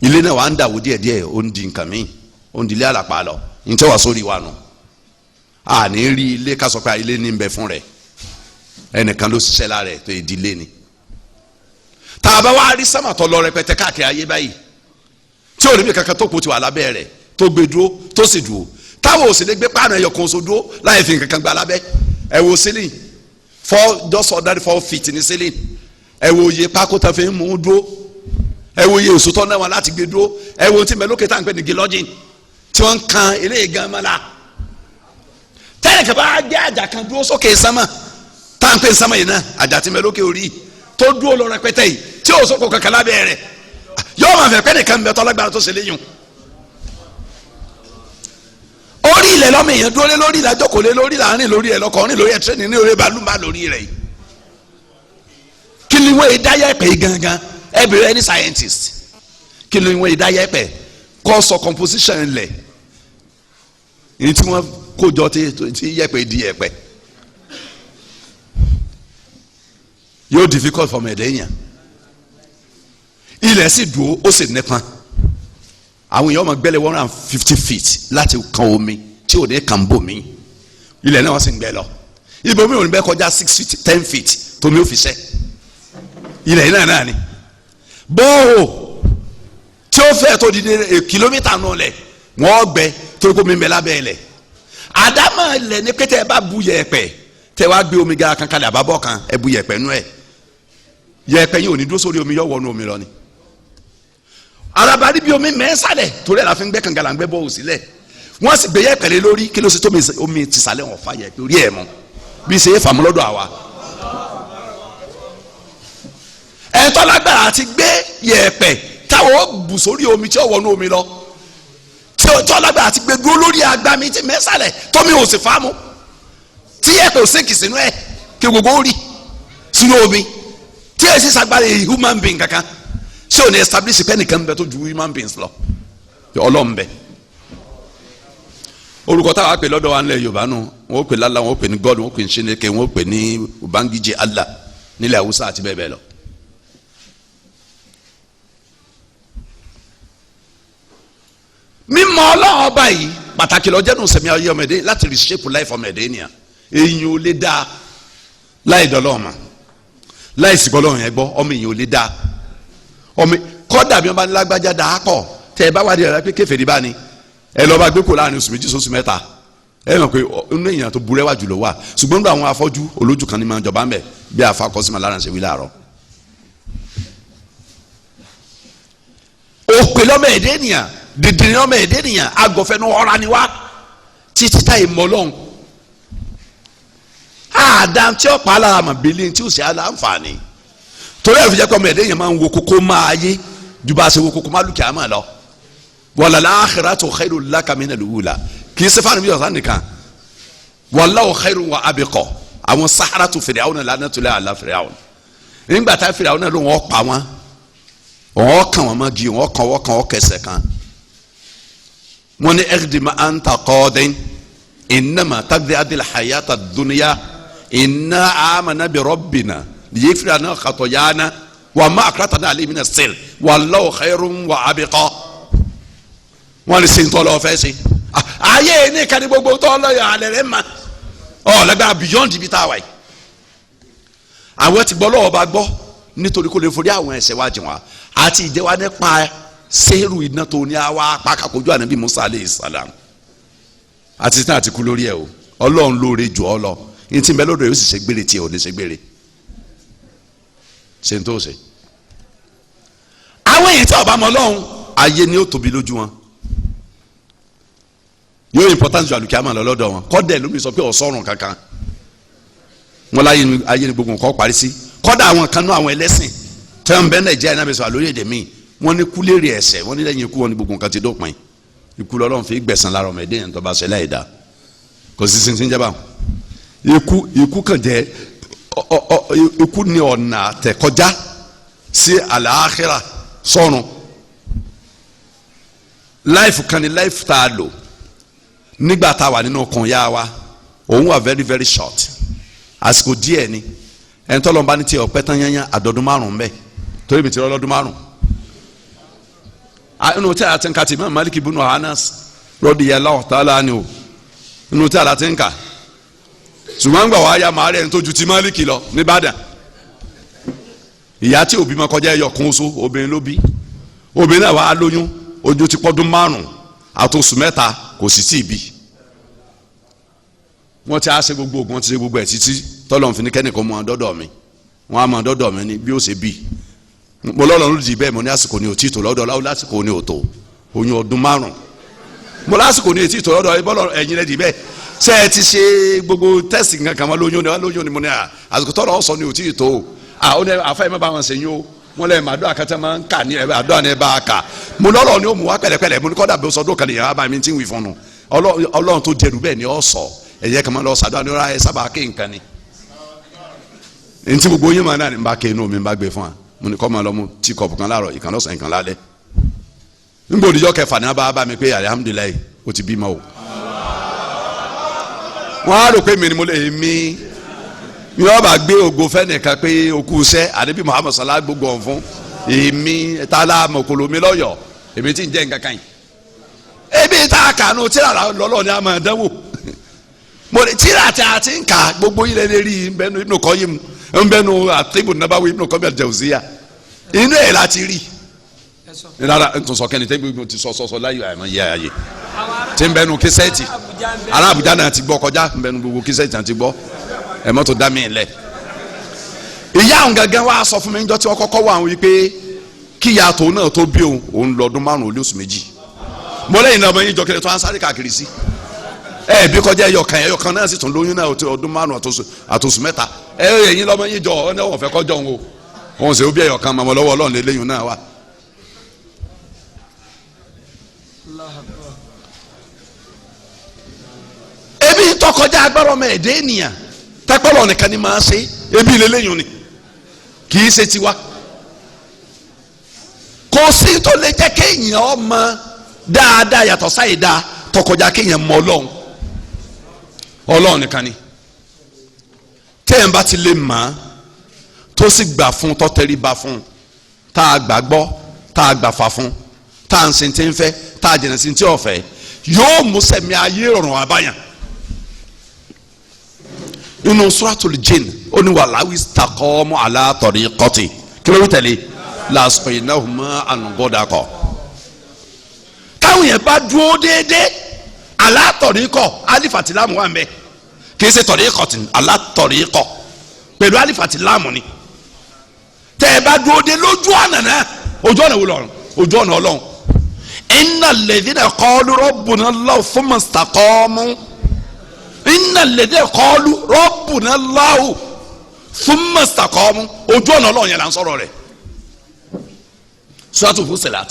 ilé náà wà ń dàwó díẹ̀díẹ̀ ó ń di nǹkan mi ó ń di ilé àlàpà lọ ní tí wàá sórí wa nù a ní rí ilé ká sọ pé ilé ní ń bẹ fún rẹ ẹnìkan ló ṣiṣẹ́ lára ẹ̀ tó ìdílé ni tá a bá wá rí sámàtọ́ lọ rẹpẹtẹ káàkiri ayé báyìí tí ò rí bí kankan tó kù ti wà lábẹ́ rẹ̀ tó gbé dúró tó sì dúró táwọn ò sì lè gbé páànù ẹyọ kan so dúró láì fi kankan gba lábẹ́ ẹ wo ceiling 4 feet ní ceiling ẹ wo iye pákó tó fi ń mú dúró ẹ wo iye òṣùtọ́ náà wọn láti gbé dúró ẹ wo tí mẹlókè tá à ń pè ní gilọ́jìn tí wọ́n ń kan eléyìí gan mọ́lá tẹ́lẹ̀ kí a bá gbé àjà kan dúró sókè sánmà tá à ń pè sánmà yìí náà àjà tí mẹlókè orí tó dúró lọ rẹpẹtẹ yìí tí ò sókò kankan lábẹ́ rẹ̀ yóò máa fẹ́ pẹ́ nìkan bẹ tọ́lágbára tó ṣe léyìn orí ilẹ̀ lọ́mọ èèyàn dúró lé lórí ìlà jókòó lé lórí ìlà rìn lórí ẹ̀ lọ́kọ̀ rìn lórí ẹ̀ tírẹ́nì ní orí balùwà lórí rẹ̀ kí ni wọ́n yìí dá yẹ̀pẹ̀ gangan ẹ bẹ̀rẹ̀ ẹni scientist kí ni wọ́n yìí dá yẹ̀pẹ̀ kọ́ sọ composition lẹ̀ ní tí wọ́n kó jọ tí yẹ̀pẹ̀ di yẹ̀pẹ̀ yóò difficult for mẹ̀dẹ́yìn ilẹ̀ sì dúró ó sì nípa àwọn èèyàn máa gbẹ́lẹ̀ 150 feet láti kan omi tí ò ní kàn bò mí ilẹ̀ náà wọ́n sì ń gbẹ́ lọ ibòmí ò ní bẹ́ kọjá 6 feet 10 feet tómi ò fi sẹ́ ilẹ̀ yìí náà ni bóò tí ó fẹ́ tó di kìlómítà náà lẹ̀ wọ́n gbẹ́ torí kó mi bẹ lábẹ́ ilẹ̀ àdámọ̀ ilẹ̀ ní pété ẹ bá bu yẹ̀pẹ̀ tẹ wá gbé omi gara kankan lẹ̀ àbábọ̀ kan ẹ bu yẹ̀pẹ̀ nú ẹ̀ yẹ̀pẹ̀ yìí ò ní dúró sórí omi yọ̀ wọnú omi lọ ni arabali bí omi mẹ́sàlẹ̀ torí ẹ̀ la fi ń gbẹ́ kànga la ń gbẹ́ bọ́ òsílẹ̀ wọ́n sì gbé yẹ̀pẹ̀ lé lórí kí ló ṣe tó omi tìsàlẹ̀ wọn fa yẹ̀pẹ̀ orí ẹ̀ mọ́ bí ṣe é fàmú lọ́dọ̀ àwa. ẹ̀tọ́ lágbára àti gbé yẹ̀pẹ̀ táwọn bù sórí omi tí ó wọnú omi lọ tí ẹ̀tọ́ lágbára àti gbé dúró lórí agbami tí mẹ́sàlẹ̀ tómi ò sì fàmú tí yẹ̀pẹ̀ ò sèkì sínú ẹ̀ kí gbogbo ó rí sínú omi tí ẹ̀ sì sàgbára human being kankan ṣé o ní establish pé nìkan bẹ tó ju human beings lọ ọlọ́mbẹ orúkọ táwa pè lọ́dọ̀ wa nílẹ̀ yorùbá nù wọ́n pè lálá wọ́n pè ní god wọ́n pè ní Chineke wọ́n pè ní ubangiji Allah nílẹ̀ haúsá àti bẹ́ẹ̀ bẹ́ẹ̀ lọ. mímọ̀ ọlọ́run ọba yìí pàtàkì lọ́jọ́ nù sẹ̀mí ayé ọmọdé láti reshape life ọmọdé nìyà èyàn ò lè dá láì dọ́lọ́ọ̀mà láì sìgbọ́ ọlọ́run yẹn gbọ́ ọmọ èyàn ò lè dá ọmọ kọ́dà bí wọ́n bá ní lágbájá dà á pọ̀ tẹ́ ẹ bá wà ní ẹ̀rọ pé kèfèrí bá ní ẹ lọ́ọ́ bá gbé kó láàrin oṣù méjì sóṣù mẹ́ta ẹ mọ̀ pé inú èèyàn tó burẹ́wà jùlọ wà ṣùgbọ́n nígbà àwọn afọ́jú olójú kan ní máa ń jọba ń bẹ̀ bí afa kọ́sìmọ̀ lára ṣe wí láàárọ̀. òpè lọ́mọ ẹ̀dẹ́ nìyàn dìdìrín lọ́mọ ẹ̀dẹ́ nìyàn agọ̀fẹ́nu ọ̀ra ni wá títí táyì mọ́ lọ́hùn. àdá tí ọ̀pá alára mà bẹ́lẹ̀ tí ó sì aláǹfààní torí ẹ̀ fi jẹ́ pé ọmọ ẹ̀dẹ́ yẹn máa ń wo kókó máa yé ju bá a ṣe wo kókó máa lùkìá máa lọ wal akhiratu khairul laka minal ula kì í ṣe fáwọn ìbíyànjú nìkan wallahu khairun wa abqa àwọn saharatu Fir'auna lanatullahi ala Fir'auna nígbà tá Fir'auna ló wọ́n pa wọ́n wọ́n kàn wọ́n mọ́gi wọ́n kàn wọ́n kẹsẹ̀ kan wọ́n ní iqdima anta qadin innama taqdi adil hayata dunya inna amana bi rabbina liyghfira lana khatayana wa ma akratana alayhi min as-sir wallahu khairun wa abqa wọ́n lè ṣe ntọ́ lọ́wọ́ fẹ́ ṣe ayé ní kàní gbogbo tọ́ lọ́yọ̀ alẹ́ rẹ̀ ma ọ̀ lẹ́gbàá beyond ibi tá a wà yìí àwọn ti gbọ́ lọ́wọ́ bá gbọ́ nítorí kó lè forí àwọn ẹ̀ṣẹ̀ wa jìn wá àti ìjẹ́wá nípa sẹ́rù iná tó ní àwa apákàkójú ànábì Musa aleyhi salam àti tí náà ti kú lórí ẹ̀ o ọlọ́run lóore jù ọ lọ ní tí bẹ́ẹ̀ lọ́dọ̀ yóò sì ṣe gbére tí ò lè ṣe gbére ṣe ń tó ṣe. àwọn èyí tí ọba mọ ọlọ́run ayé ni ó tóbi lójú wọn yóò important ju àlùkìyámà lọ lọ́dọ̀ wọn kọ́dẹ̀ lómi sọ pé ọ̀sọ́run kankan wọn láyé ni gbogbo nǹkan parí sí kọ́dà àwọn kan náà àwọn ẹlẹ́sìn tí wọ́n bẹ Nàìjíríà náà bẹ sọ àlórí èdè míì wọ́n ní kúlérè ẹ̀ṣẹ̀ wọ́n ní lẹ́yìn ikú wọn ní gbogbo nǹkan ti dópin ikú lọ́lọ́run fi gbẹ̀san lára ọmọ ẹ̀dẹ́ yẹn tó bá ṣe láì dá kò sí sísìn jẹba ikú kan jẹ ikú ni ọ̀nà àtẹ̀kọjá sí àlàáhírà sọ́run láìfù kan ní láìfù tá a lò nígbà tá a wà nínú ọkàn yá wa òun wà very very short àsìkò díẹ̀ ni ẹni tó lọ́n bá ní tiẹ̀ ọ̀pẹ́ tán yányá àdọ́dún márùn-ún bẹ́ẹ̀ torí mi ti rọ́ lọ́dún márùn-ún inú tí a ti ń ka ti Imam Malik ibn Anas radiyallahu ta'ala anhu inú tí a ti ń ka ṣùgbọ́n gbà wá ya màá rẹ̀ ń tójú ti Malik lọ nìbàdàn ìyá tí òbí ma kọjá ẹyọ kan oṣù obìnrin ló bí obìnrin náà wàá lóyún ojú ti pọ́dún 5 àtòsù 3 kò sì tí ì bí wọ́n ti á ṣe gbogbo oògùn wọ́n ti ṣe gbogbo ẹ̀ títí tọ́lọ́run fi ní kẹ́nìkan mọ́ dọ́dọ̀ mi wọ́n á mọ́ dọ́dọ̀ mi ní bí ó ṣe bí mo lọ́lọ́run ló di bẹ́ẹ̀ mo ní àsìkò ní òtí tó lọ́dọ̀ láwọn lásìkò ní òtò oyún ọdún 5 mo lásìkò ní ètí tó lọ́dọ̀ bọ́lọ̀ ẹ̀yin rẹ̀ di bẹ́ẹ̀ ṣé ẹ ti ṣe gbogbo tẹ́sì kankan mọ́ lóyún ni mo ní àsìkò tọ́lọ́ sọ ní òtí tó ó ní àfẹ́ mọ́ bá wọn ṣe yín o wọ́n lẹ́yìn àdó àkàtà máa ń kà ní àdó àná ẹ bá a kà mo lọ́lọ́ ni ó mú wá pẹ̀lẹ́pẹ̀lẹ́ mo ní kọ́dà bí ó sọ dókàlì yàrá bá mi ti ń wí fún un ọlọ́run tó jẹrù bẹ́ẹ̀ ni ó sọ ẹ̀yẹ kan máa lọ sàdó àná ẹ sábà ké nǹkan ni ntí gbogbo yín máa náà ní bá ké inú mi bá gbé fún wa mo ní kọ́ máa lọ mu tí kọ̀ọ̀pù kan láàárọ̀ ìkan lọ́sàn ìkan lálẹ́ nígbà òdìjọ́ kẹfà ní abá mi pé alihamudulilayi ó ti bímọ o wọ́n á rò pé mi ni mo lè mi yọọ bá gbé ògo fẹ́nìkan pé okú iṣẹ́ àdébí Muhammad salah gbogbo ọ̀hún fún èmi tálá mọ̀kòló mi lọ́yọ̀ èmi tí ń jẹ́ nǹkan kan yìí ebi tá a kà nù tíra lọ́lọ́ ni a máa dánwò mo ní tíra tí a ti ń kà gbogbo yìí lè rí nbẹ́nu Ibn Qayyim nbẹ́nu àtibù Nabawi Ibn Qayyim al-Jawziyya inú ẹ̀ láti rí rárá n tún sọ kẹ́ni tẹ́gbẹ́ mi ti sọ láyé àmọ́ yẹ àyè tí nbẹ́nu kíṣẹ́ẹ̀tì ará Àbújá náà ti gbọ́ kọjá nbẹ́nu gbogbo kíṣẹ́ẹ̀tì náà ti gbọ́ ẹ mọ́tò dá mi lẹ̀ ìyá àwọn gangan wa sọ fún mi níjọ́ tí wọ́n kọ́kọ́ wà wípé kí yato náà tó bí òun lọ́dún 5 ó lé oṣù 2 mo lẹ́yìn náà ọmọ yín jọ kẹlẹ́ tó ń sáré káàkiri sí ẹ bí kọjá ẹyọkan náà sì tún lóyún náà ọdún 5 àtòsù 3 ẹ̀yin lọ́mọ yín jọ ọ náà wọ́n fẹ́ kọjọ́ òun o òun sì ó bí ẹyọkan mọ́ lọ́wọ́ Ọlọ́run lélẹ́yìn náà wà. ebi tọkọjá agbára ọmọ ẹ̀dẹ́ ènìyàn tẹ́pọ̀lọ́ nìkan ni máa ṣe ebi lélẹ́yìn ni kì í ṣe tiwa kò sí tó lè jẹ́ kéèyàn ọmọ dáadáa yàtọ̀ sáyé dáa tọkọjá kéèyàn mọ Ọlọ́run nìkan ni téèyàn bá ti lè mọ̀ tó sì gbà fún tó tẹríba fún tá a gbàgbọ́ tá a gbàfà fún tá a ń sin tí ń fẹ́ tá a jìnnà sí tí ò fẹ́ yóò mú sẹ̀mí ayé rọrùn àbáyàn. Inú suratul jinn ó ní wàláwí istaqamu ala tariqati kí ló ń tẹ̀lé lasqaynahum ma'an ghadaqa. táwọn yẹn bá dúró déédéé ala tariqa alifatilamu wà mẹ́ kì í ṣe tariqati ala tariqa pẹ̀lú alifatilamu ni tẹ́ ẹ bá dúró dé lójú ọ̀nà náà ojú ọ̀nà wo lọ́rùn ojú ọ̀nà Ọlọ́run innal ladhina qalu rabbuna Allah thumma istaqamu inna lede kọlu rabbuna Allahu thumma istaqamu ojú ọ̀nà Ọlọ́run yẹn là ń sọ̀rọ̀ rẹ̀ suratul Fussilat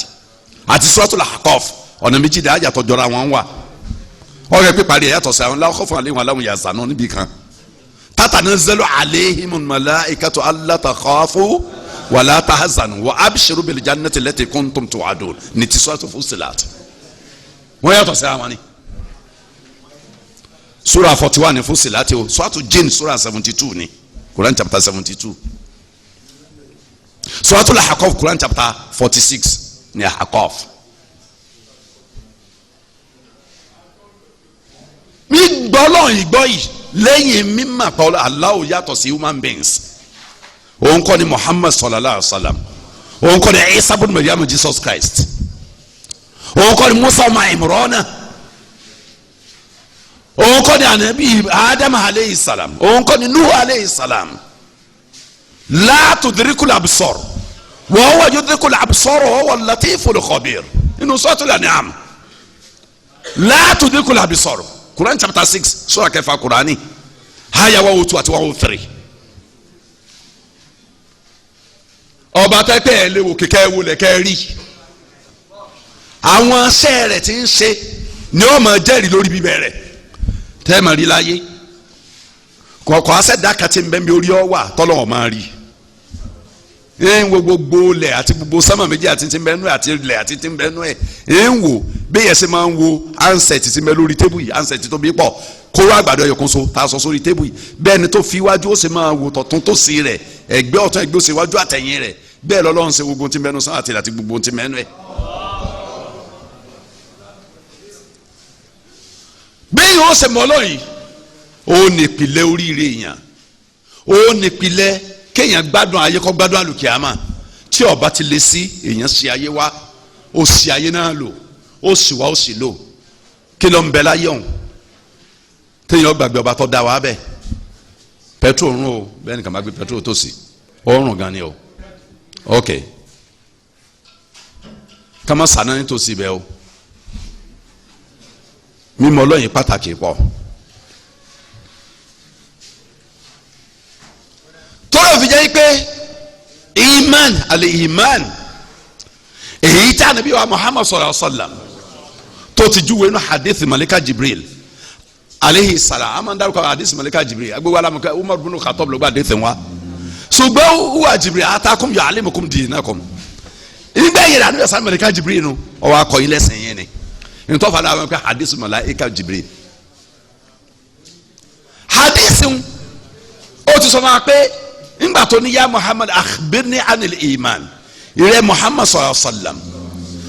àti suratul Ahqaf ọ̀nà méjì dá yàtọ̀ jọra wọn wà ọ̀rẹ́ píparí ẹ̀ yàtọ̀ sí àwọn la khawfun alayhim wa lahum yahzanun níbi kan tatanazzalu alayhimul malaikatu alla takhafu wa la tahzanu wa abshiru bil jannati allati kuntum tu'adun ní ti suratul Fussilat wọ́n yàtọ̀ sí àwọn ni. Surah 41 ni Fussilat o Suratul Jinn Surah 72 ni Quran chapter 72 Suratul Ahqaf Quran chapter 46 ni Ahqaf. mi gbọ́lọ́ ìgbọ́ yìí lẹ́yìn mímọ̀ pé Allah yàtọ̀ sí human beings òun kọ́ ni Muhammad sallallahu alaihi wa sallam òun kọ́ ni Isa ibn Maryam Jesus Christ òun kọ́ ni Musa ọmọ Imran òun kọ́ ni anabi Adam aleyhi salam òun kọ́ ni Nuhu aleyhi salam la tudrikul absar wa huwa yudrikul absar wa huwa latiful khabir inú suratul An'am la tudrikul absar Quran chapter 6 sura kẹfà Qurani aya 102 àti 103 ọba tẹ́pẹ́ ẹ̀ léwu kíkẹ́ wọlé kẹ́ rí àwọn aṣẹ́ rẹ̀ ti ń ṣe ni ó máa jẹ́rìí lórí bíbẹ̀ rẹ̀ tẹ́ẹ̀mà rí láyé kọ̀ọ̀kọ̀ asẹ́dá kàtí nbẹ́nbẹ́ orí ọ̀wà tọ́lọ́wọ̀ máa rí ń wo gbogbo lẹ̀ àti gbogbo sámà méjì àti tí ń bẹ́nu ẹ̀ àti lẹ̀ àti tí ń bẹ́nu ẹ̀ ń wò bẹ́yẹ̀ sẹ́ máa ń wo ansẹ̀tì tí ń bẹ lórí tébù yìí ansẹ̀tì tó bí pọ̀ kóró àgbàdo ẹ̀yọ̀kan so tá a sọ sórí tébù yìí bẹ́ẹ̀ ni tó fi iwájú ó sì máa wò tọ̀tún tó sí rẹ̀ ẹgbẹ́ ọ̀tún ẹgbẹ́ òsì iwájú àtẹ̀yìn rẹ̀ bẹ́ẹ̀ lọ́lọ́run ṣe gbogbo tí ń bẹ́nu sáà àti gbogbo tí ń bẹ́nu ẹ̀ bẹ́ẹ̀ yóò ṣe mọ́ lọ́yìn ó ní ìpìlẹ̀ oríire èèyàn ó ní ìpìlẹ̀ kéèyàn gbádùn ayé kó gbádùn àlùkìyámà tí ó bá ti lè sí èèyàn sí ayé wá ó sì ayé náà lò ó sì wá ó sì lò kí ló ń bẹ láyé ọ̀hún téèyàn gbàgbé ọba tó dá wa bẹ́ẹ̀ pẹtrol rún o bẹ́ẹ̀ ni kàn má gbé pẹtrol tó sí ó rùn gan ni o ok ká má sànà nítòsí bẹ́ẹ̀ o mímọ̀ Ọlọ́run pàtàkì pọ̀ tọ́lọ̀ fi jẹ́ pé iman al-iman èyí tí Ànábì wa Muhammad sallallahu alaihi wasallam tó ti júwe nínú hadith malika Jibril aleyhi salam a máa ń dárúkọ hadith malika Jibril agbègbè alamọ̀kẹ́ Umar bin Khattab ló gba hadith wa ṣùgbọ́n wà Jibril atakum ya'allimukum dinakum nígbà yẹn Ànábì sàn malika Jibril nu ọwọ́ akọ̀yìn lẹ́sìn yẹn ni ntọ́fà náà wọ́n pẹ́ hadith malika Jibril hadith ó ti sọ fún wa pé nígbà tó ní ya Muhammad akhbirni anil iman ìrẹ Muhammad sallallahu alaihi wasallam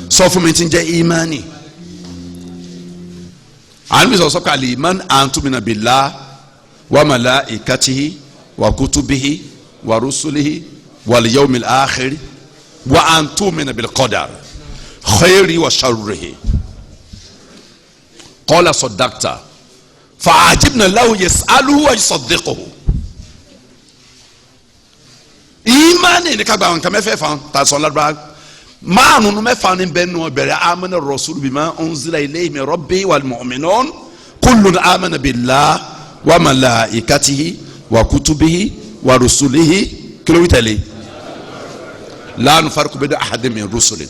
sọ fún mi tí ń jẹ́ imani àmì sọ pé al-iman an tumina billah wa malaikatihi wa kutubihi wa rusulihi wal yawmil akhir wa an tumina bil qadar khayri wa sharrihi qala saddaqta fa'ajibna lahu yas'aluhu wa yusaddiquhu imani ni ká gba nǹkan mẹ́fẹ́ fan ta sọ ládùúgbà márùn mẹ́fà ni bẹ́ẹ̀ nù bẹ̀rẹ̀ amana rasul bima unzila ilayhi min rabbi wal mu'minun kullun amana billah wa malaikatihi wa kutubihi wa rusulihi kilo witali la nufarriqu bayna ahadin min rusuli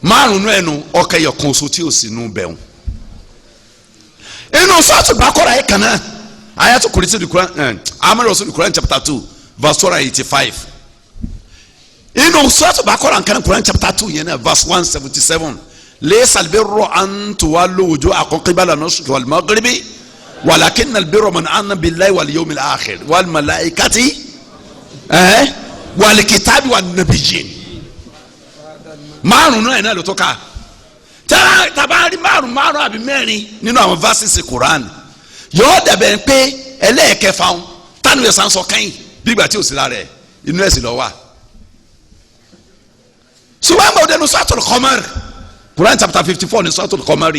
márùn ẹnu ọkẹ yọ kan so tí o sì nù bẹ̀rù inú sọ́ọ̀tù Baqara yẹ kan náà ayatu kurisi di Quran amana rasul Quran chapter 2 verse 185 inu suratu Baqara kan Quran chapter 2 yẹn verse 177 laysa albirru an tuwallu wujuhakum qibala al-mashriqi wal maghribi walakinna albirra man amana billahi wal yawmil akhir wal malaikati wal kitabi wan nabiyyin márùn náà ló tó ká tabari márùn àbí mẹ́rin nínú àwọn verses Quran yóò dẹ̀bẹ̀ pé ẹlẹ́ẹ̀kẹfà ń tánu yẹ sàn sọ kẹ́yìn bígbà tí ò sí lára ẹ̀ inú ẹ̀ sì lọ wà. ṣùgbọ́n àwọn ọdẹ ní Suratul Qamar Quran chapter 54 ní Suratul Qamar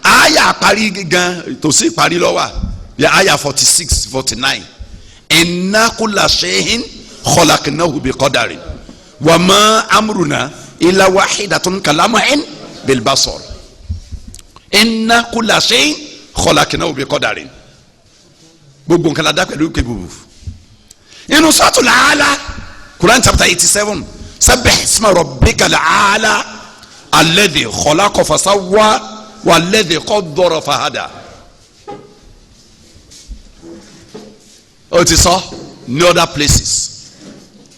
àyà parí gan tòsí parí lọ wà yà àyà 46 49 inna kulla shay'in khalaqnahu bi qadarin wa ma amruna illa wahidatun kalamuhin bil basar inna kulla shay'in khalaqnahu bi qadarin gbogbo nǹkan la dá pẹ̀lú kebubu inú Suratul A'la Quran chapter 87 sabbih isma rabbikal a'la alladhi khalaqa fasawwa walladhi qaddara fahada ó ti sọ ní other places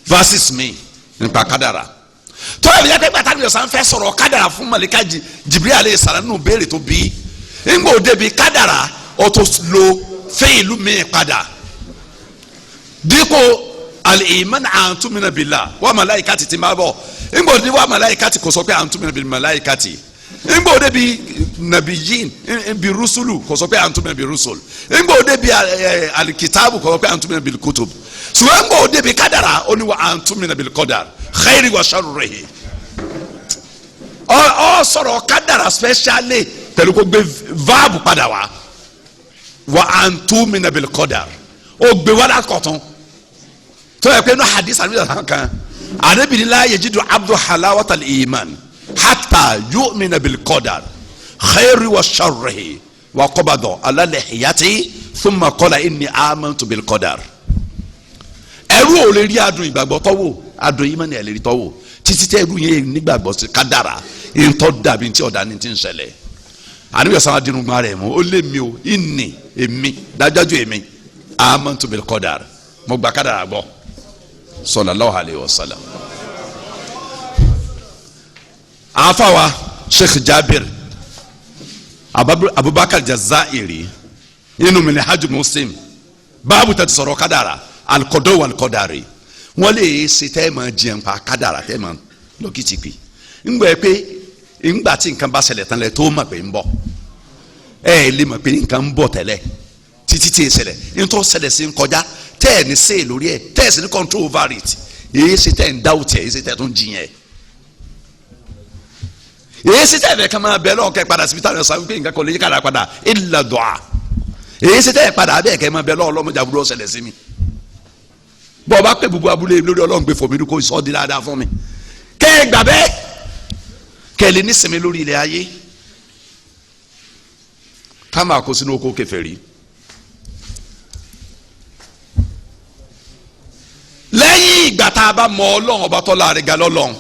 verses mi nípa kádàrá tó yẹ kí gbàtà ní ọ̀sán fẹ́ sọ̀rọ̀ kádàrá fún malika Jibril alayhi salam nínú béèrè tó bí ńgbò débi kádàrá ó tó lo fẹ́ ìlú mi padà dípò al-iman an tumina billah wa malaikati ti máa bọ̀ ńgbò débi wa malaikati kò sọ pé an tumina bil malaikati ńgbò débi nabiyyin bi rusulu kò sọ pé an tumina bi rusul ńgbò débi al-kitabu kò sọ pé an tumina bil kutub ṣùgbọ́n ńgbò débi kádàrá ó ní wa an tumina bil qadar khayri wa sharrihi ọ sọ̀rọ̀ kádàrá specially pẹ̀lú kó gbé verb padà wá wa an tumina bil qadar ó gbé wá lákọ̀tún tó yẹ pé inú hadith àbí kan àdébìnrin la yajidu abdu halawata al-iman hatta yu'mina bil qadar khayri wa sharrihi wa qabada ala lihiyati thumma qala inni amantu bil qadar ẹrú ò lè rí adùn ìgbàgbọ́ tọ́wọ́ adùn yìí mọ́ni ẹ̀ lè rí tọ́wọ́ títí tẹ́ ẹrú yẹn nígbàgbọ́ sí kádàrá yẹn tọ́ dàbí tí ọ̀dà ni ti ń ṣẹlẹ̀ àdúgbò sáwọn adínúgbọ́n rẹ̀ mú ó lé mi o ìní èmi dájájú èmi amantu bil qadar mo gba kádàrá gbọ́ sallallahu alayhi wa sallam. àfàwà Sheikh Jabir Abubakar Jazairi inú Minhaj Muslim báàbù tẹ̀ ti sọ̀rọ̀ kádàrá alikọdọ wà alikọdari wọn lè ṣe tẹ́ ẹ máa jẹun pa kádàrá tẹ́ ẹ máa lọ́kìtìpì ńgbà pé ńgbà tí nǹkan bá ṣẹlẹ̀ tán lẹ tó mọ̀ pé ń bọ̀ lè mọ̀ pé nǹkan ń bọ̀ tẹ́lẹ̀ títí tí ì ṣẹlẹ̀ nítorí ṣẹlẹ̀ sí ń kọjá tẹ́ ẹ̀ ní sèé lórí ẹ̀ tẹ́ ẹ̀ sì ní control over it èyí sì tẹ́ ẹ̀ ń dáwọ́ tiẹ̀ èyí sì tẹ́ ẹ̀ tó ń jiyàn èyí sì tẹ́ ẹ̀ fẹ́ kàn máa bẹ̀ lọ́wọ́ kẹ́ padà síbi táwọn ọ̀sán wípé nǹkan kan lè yí kára padà illa du'a èyí sì tẹ́ ẹ̀ padà bẹ́ẹ̀ kẹ́ máa bẹ̀ lọ́wọ́ ọlọ́mọdé àbúrò ṣẹlẹ̀ sí mi bọ́ ọ bá pẹ́ gbogbo abúlé lórí ọlọ́run gbé fòmí kó sọ́ di dáadáa fún mi kẹ́ ẹ gbà bẹ́ẹ̀ kẹ́ ẹ lè ní sinmi lórí ilẹ̀ ayé ká máa kó sínú oko kèfèrí lẹ́yìn ìgbà tá a bá mọ ọlọ́run ọba tó láàrin ga lọ́lọ́run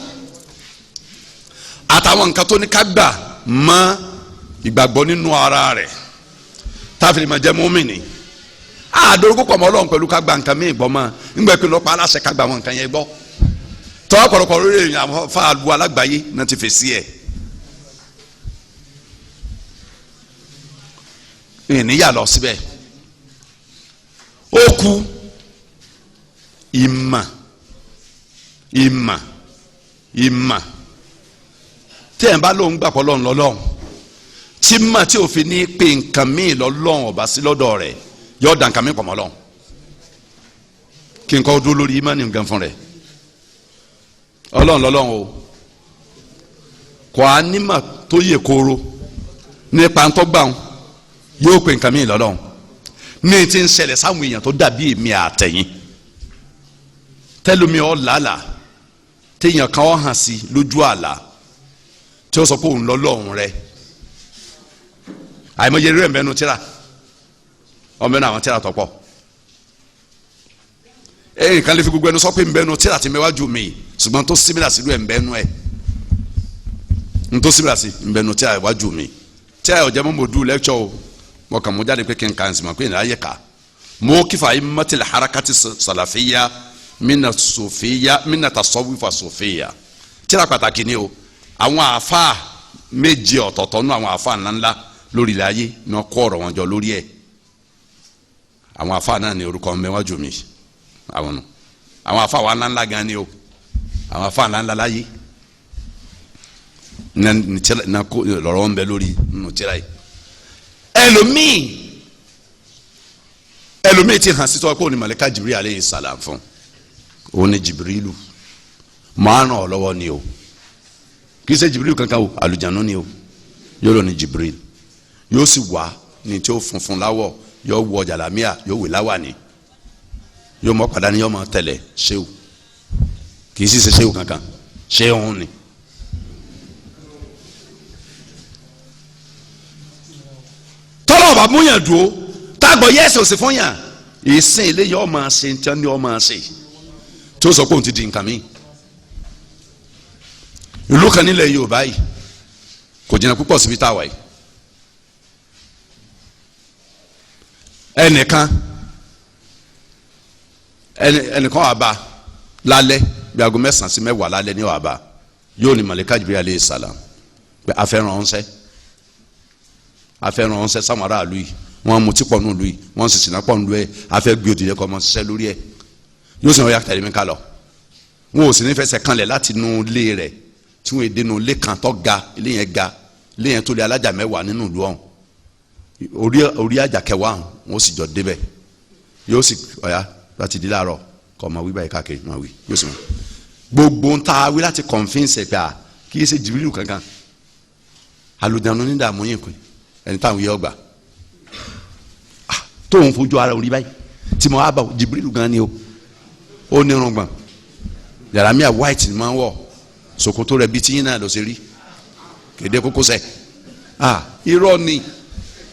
àtàwọn nǹkan tó ní ká gbà mọ́ ìgbàgbọ́ nínú ara rẹ̀ táfìlì máa jẹ́ mùmínì àdórógún pọ̀ mọ́ ọlọ́run pẹ̀lú ká gba nǹkan míì gbọ́ mọ́ ńgbà pé lọ́pàá aláṣẹ ká gba àwọn nǹkan yẹn gbọ́ tọ́ ọ̀pọ̀lọpọ̀ lórí èèyàn àwọn fáàlù alágbàáyé náà ti fèsì ẹ̀ ìníyà lọ síbẹ̀ ó kú ìmà tí ẹ̀ ń bá lóun gbà pọ̀ lọ́run lọ́lọ́run tí mà tí òfin ní pé nǹkan míì lọ́lọ́run ọ̀bà sí lọ́dọ̀ rẹ̀ yóò dàn kàmí pọ̀ mọ́ lọ́run kí n kọ́ dúró lórí ìmánì nǹkan fún rẹ̀ ọlọ́run lọ́lọ́run o kò á nímà tó yẹ kóró nípa ń tọ́gbà wọn yóò pè nǹkan míì lọ́lọ́run ní ti ń ṣẹlẹ̀ sáwọn èèyàn tó dàbí èmi àtẹ̀yìn tẹ́lómi ọ̀ làálà téèyàn kan ọ̀ hàn sí lójú àlá tí ó sọ pé òun lọ́lọ́run rẹ̀ àìmọye rẹ̀ ń bẹnu tíra ọmọ ẹnu àwọn tíra tọ́pọ̀ nǹkan lè fi gbogbo ẹnu sọ pé ń bẹnu tíra ti mẹ́wájú mi ṣùgbọ́n tó símìlà sí ló ẹ̀ ń bẹnu ẹ̀ ń tó símìlà sí ń bẹnu tíra ìwájú mi tíra ọ̀jẹ̀ mọ́ mo dùn lẹ́kṣọ̀ o mo kàn mú jáde pé kí n kàn sí ma pé ìnáyẹ ká mo kífà yìí mọ́tìlẹ̀ harakati sàlàfíyà mina tasawufa sofiya tíra pàtàkì ni o àwọn àáfàá méje ọ̀tọ̀ọ̀tọ̀ nù àwọn àáfàá ńláńlá lórí ilẹ̀ ayé ní wọ́n kọ́ ọ̀rọ̀ wọn jọ lórí ẹ̀ àwọn àáfàá náà ní orúkọ mẹ́wájú mi àwọn nù àwọn àáfàá wa ńláńlá gan ni o àwọn àáfàá ńláńlá láyé na kó lọ́rọ̀ ń bẹ lórí nínú tíra yìí ẹlòmíì ti hàn sí tọ́ pé òní màlẹ́ká Jibril aleyhi salam fún òun ni Jibrilu máa ràn ọ́ lọ́wọ́ ni o kì í ṣe Jibril kankan o àlùjánu ni o yóò lọ ní Jibril yóò sì wá ní tí ó funfun láwọ̀ yóò wọ jàlámíà yóò wé láwàní yóò mọ padà ní yóò mọ tẹ̀lẹ̀ ṣéwù kì í sì ṣe ṣéwù kankan ṣéwù ni. tọ́lọ̀ bá múyàn dúró tágbọ̀ yẹ́sẹ̀ òsì fún yàn ìsìn eléyìí ọ̀ máa ṣe ní tí wọ́n máa ṣe tí ó sọ pé òun ti di nǹkan mi. ìlú kan nílẹ̀ Yorùbá yìí kò jìnnà púpọ̀ síbi tá a wà yìí ẹnìkan wà bá lálẹ́ bí aago 9 sí 10 lálẹ́ ní wà bá yóò ní màlẹ́ká Jibril aleyhi salam pé afẹ́ràn ọ̀nsẹ́ sáwọn aráàlú yìí wọ́n mutí pọ̀ nù lù yìí wọ́n sì sìnà pọ̀ nù ẹ̀ afẹ́ gbé òdìdẹ kọ́ ọmọ ṣiṣẹ́ lórí ẹ̀ yóò sì wọ́n yà tẹ̀lé mi ká lọ wọn ò sì ní fẹsẹ̀ kanlẹ̀ láti nu ilé rẹ̀ tí wọ́n èdè nu ilé kan tó ga ilé yẹn tó lé alájà 10 nínú ìlú ọ̀hún orí àjà 10 wọn sì jọ débẹ̀ yóò sì ọ̀yà láti di láàárọ̀ kọ́ ọmọ wí báyìí káàkiri máa wí yóò sì mọ̀ gbogbo ń ta wí láti convince ẹ̀ pé à kì í ṣe Jibrilu kankan àlùjánu ní dààmú yín pé ẹni táwọn yẹ ọgbà tóun fojú ara orí báyìí tí mo wá bá Jibrilu gan ni o ó nírun gbọ̀n yàrá white ni máa ń wọ̀ ṣòkòtò rẹ̀ bíi tíyín náà ló ṣe rí kéde kókósẹ̀ irọ́ ni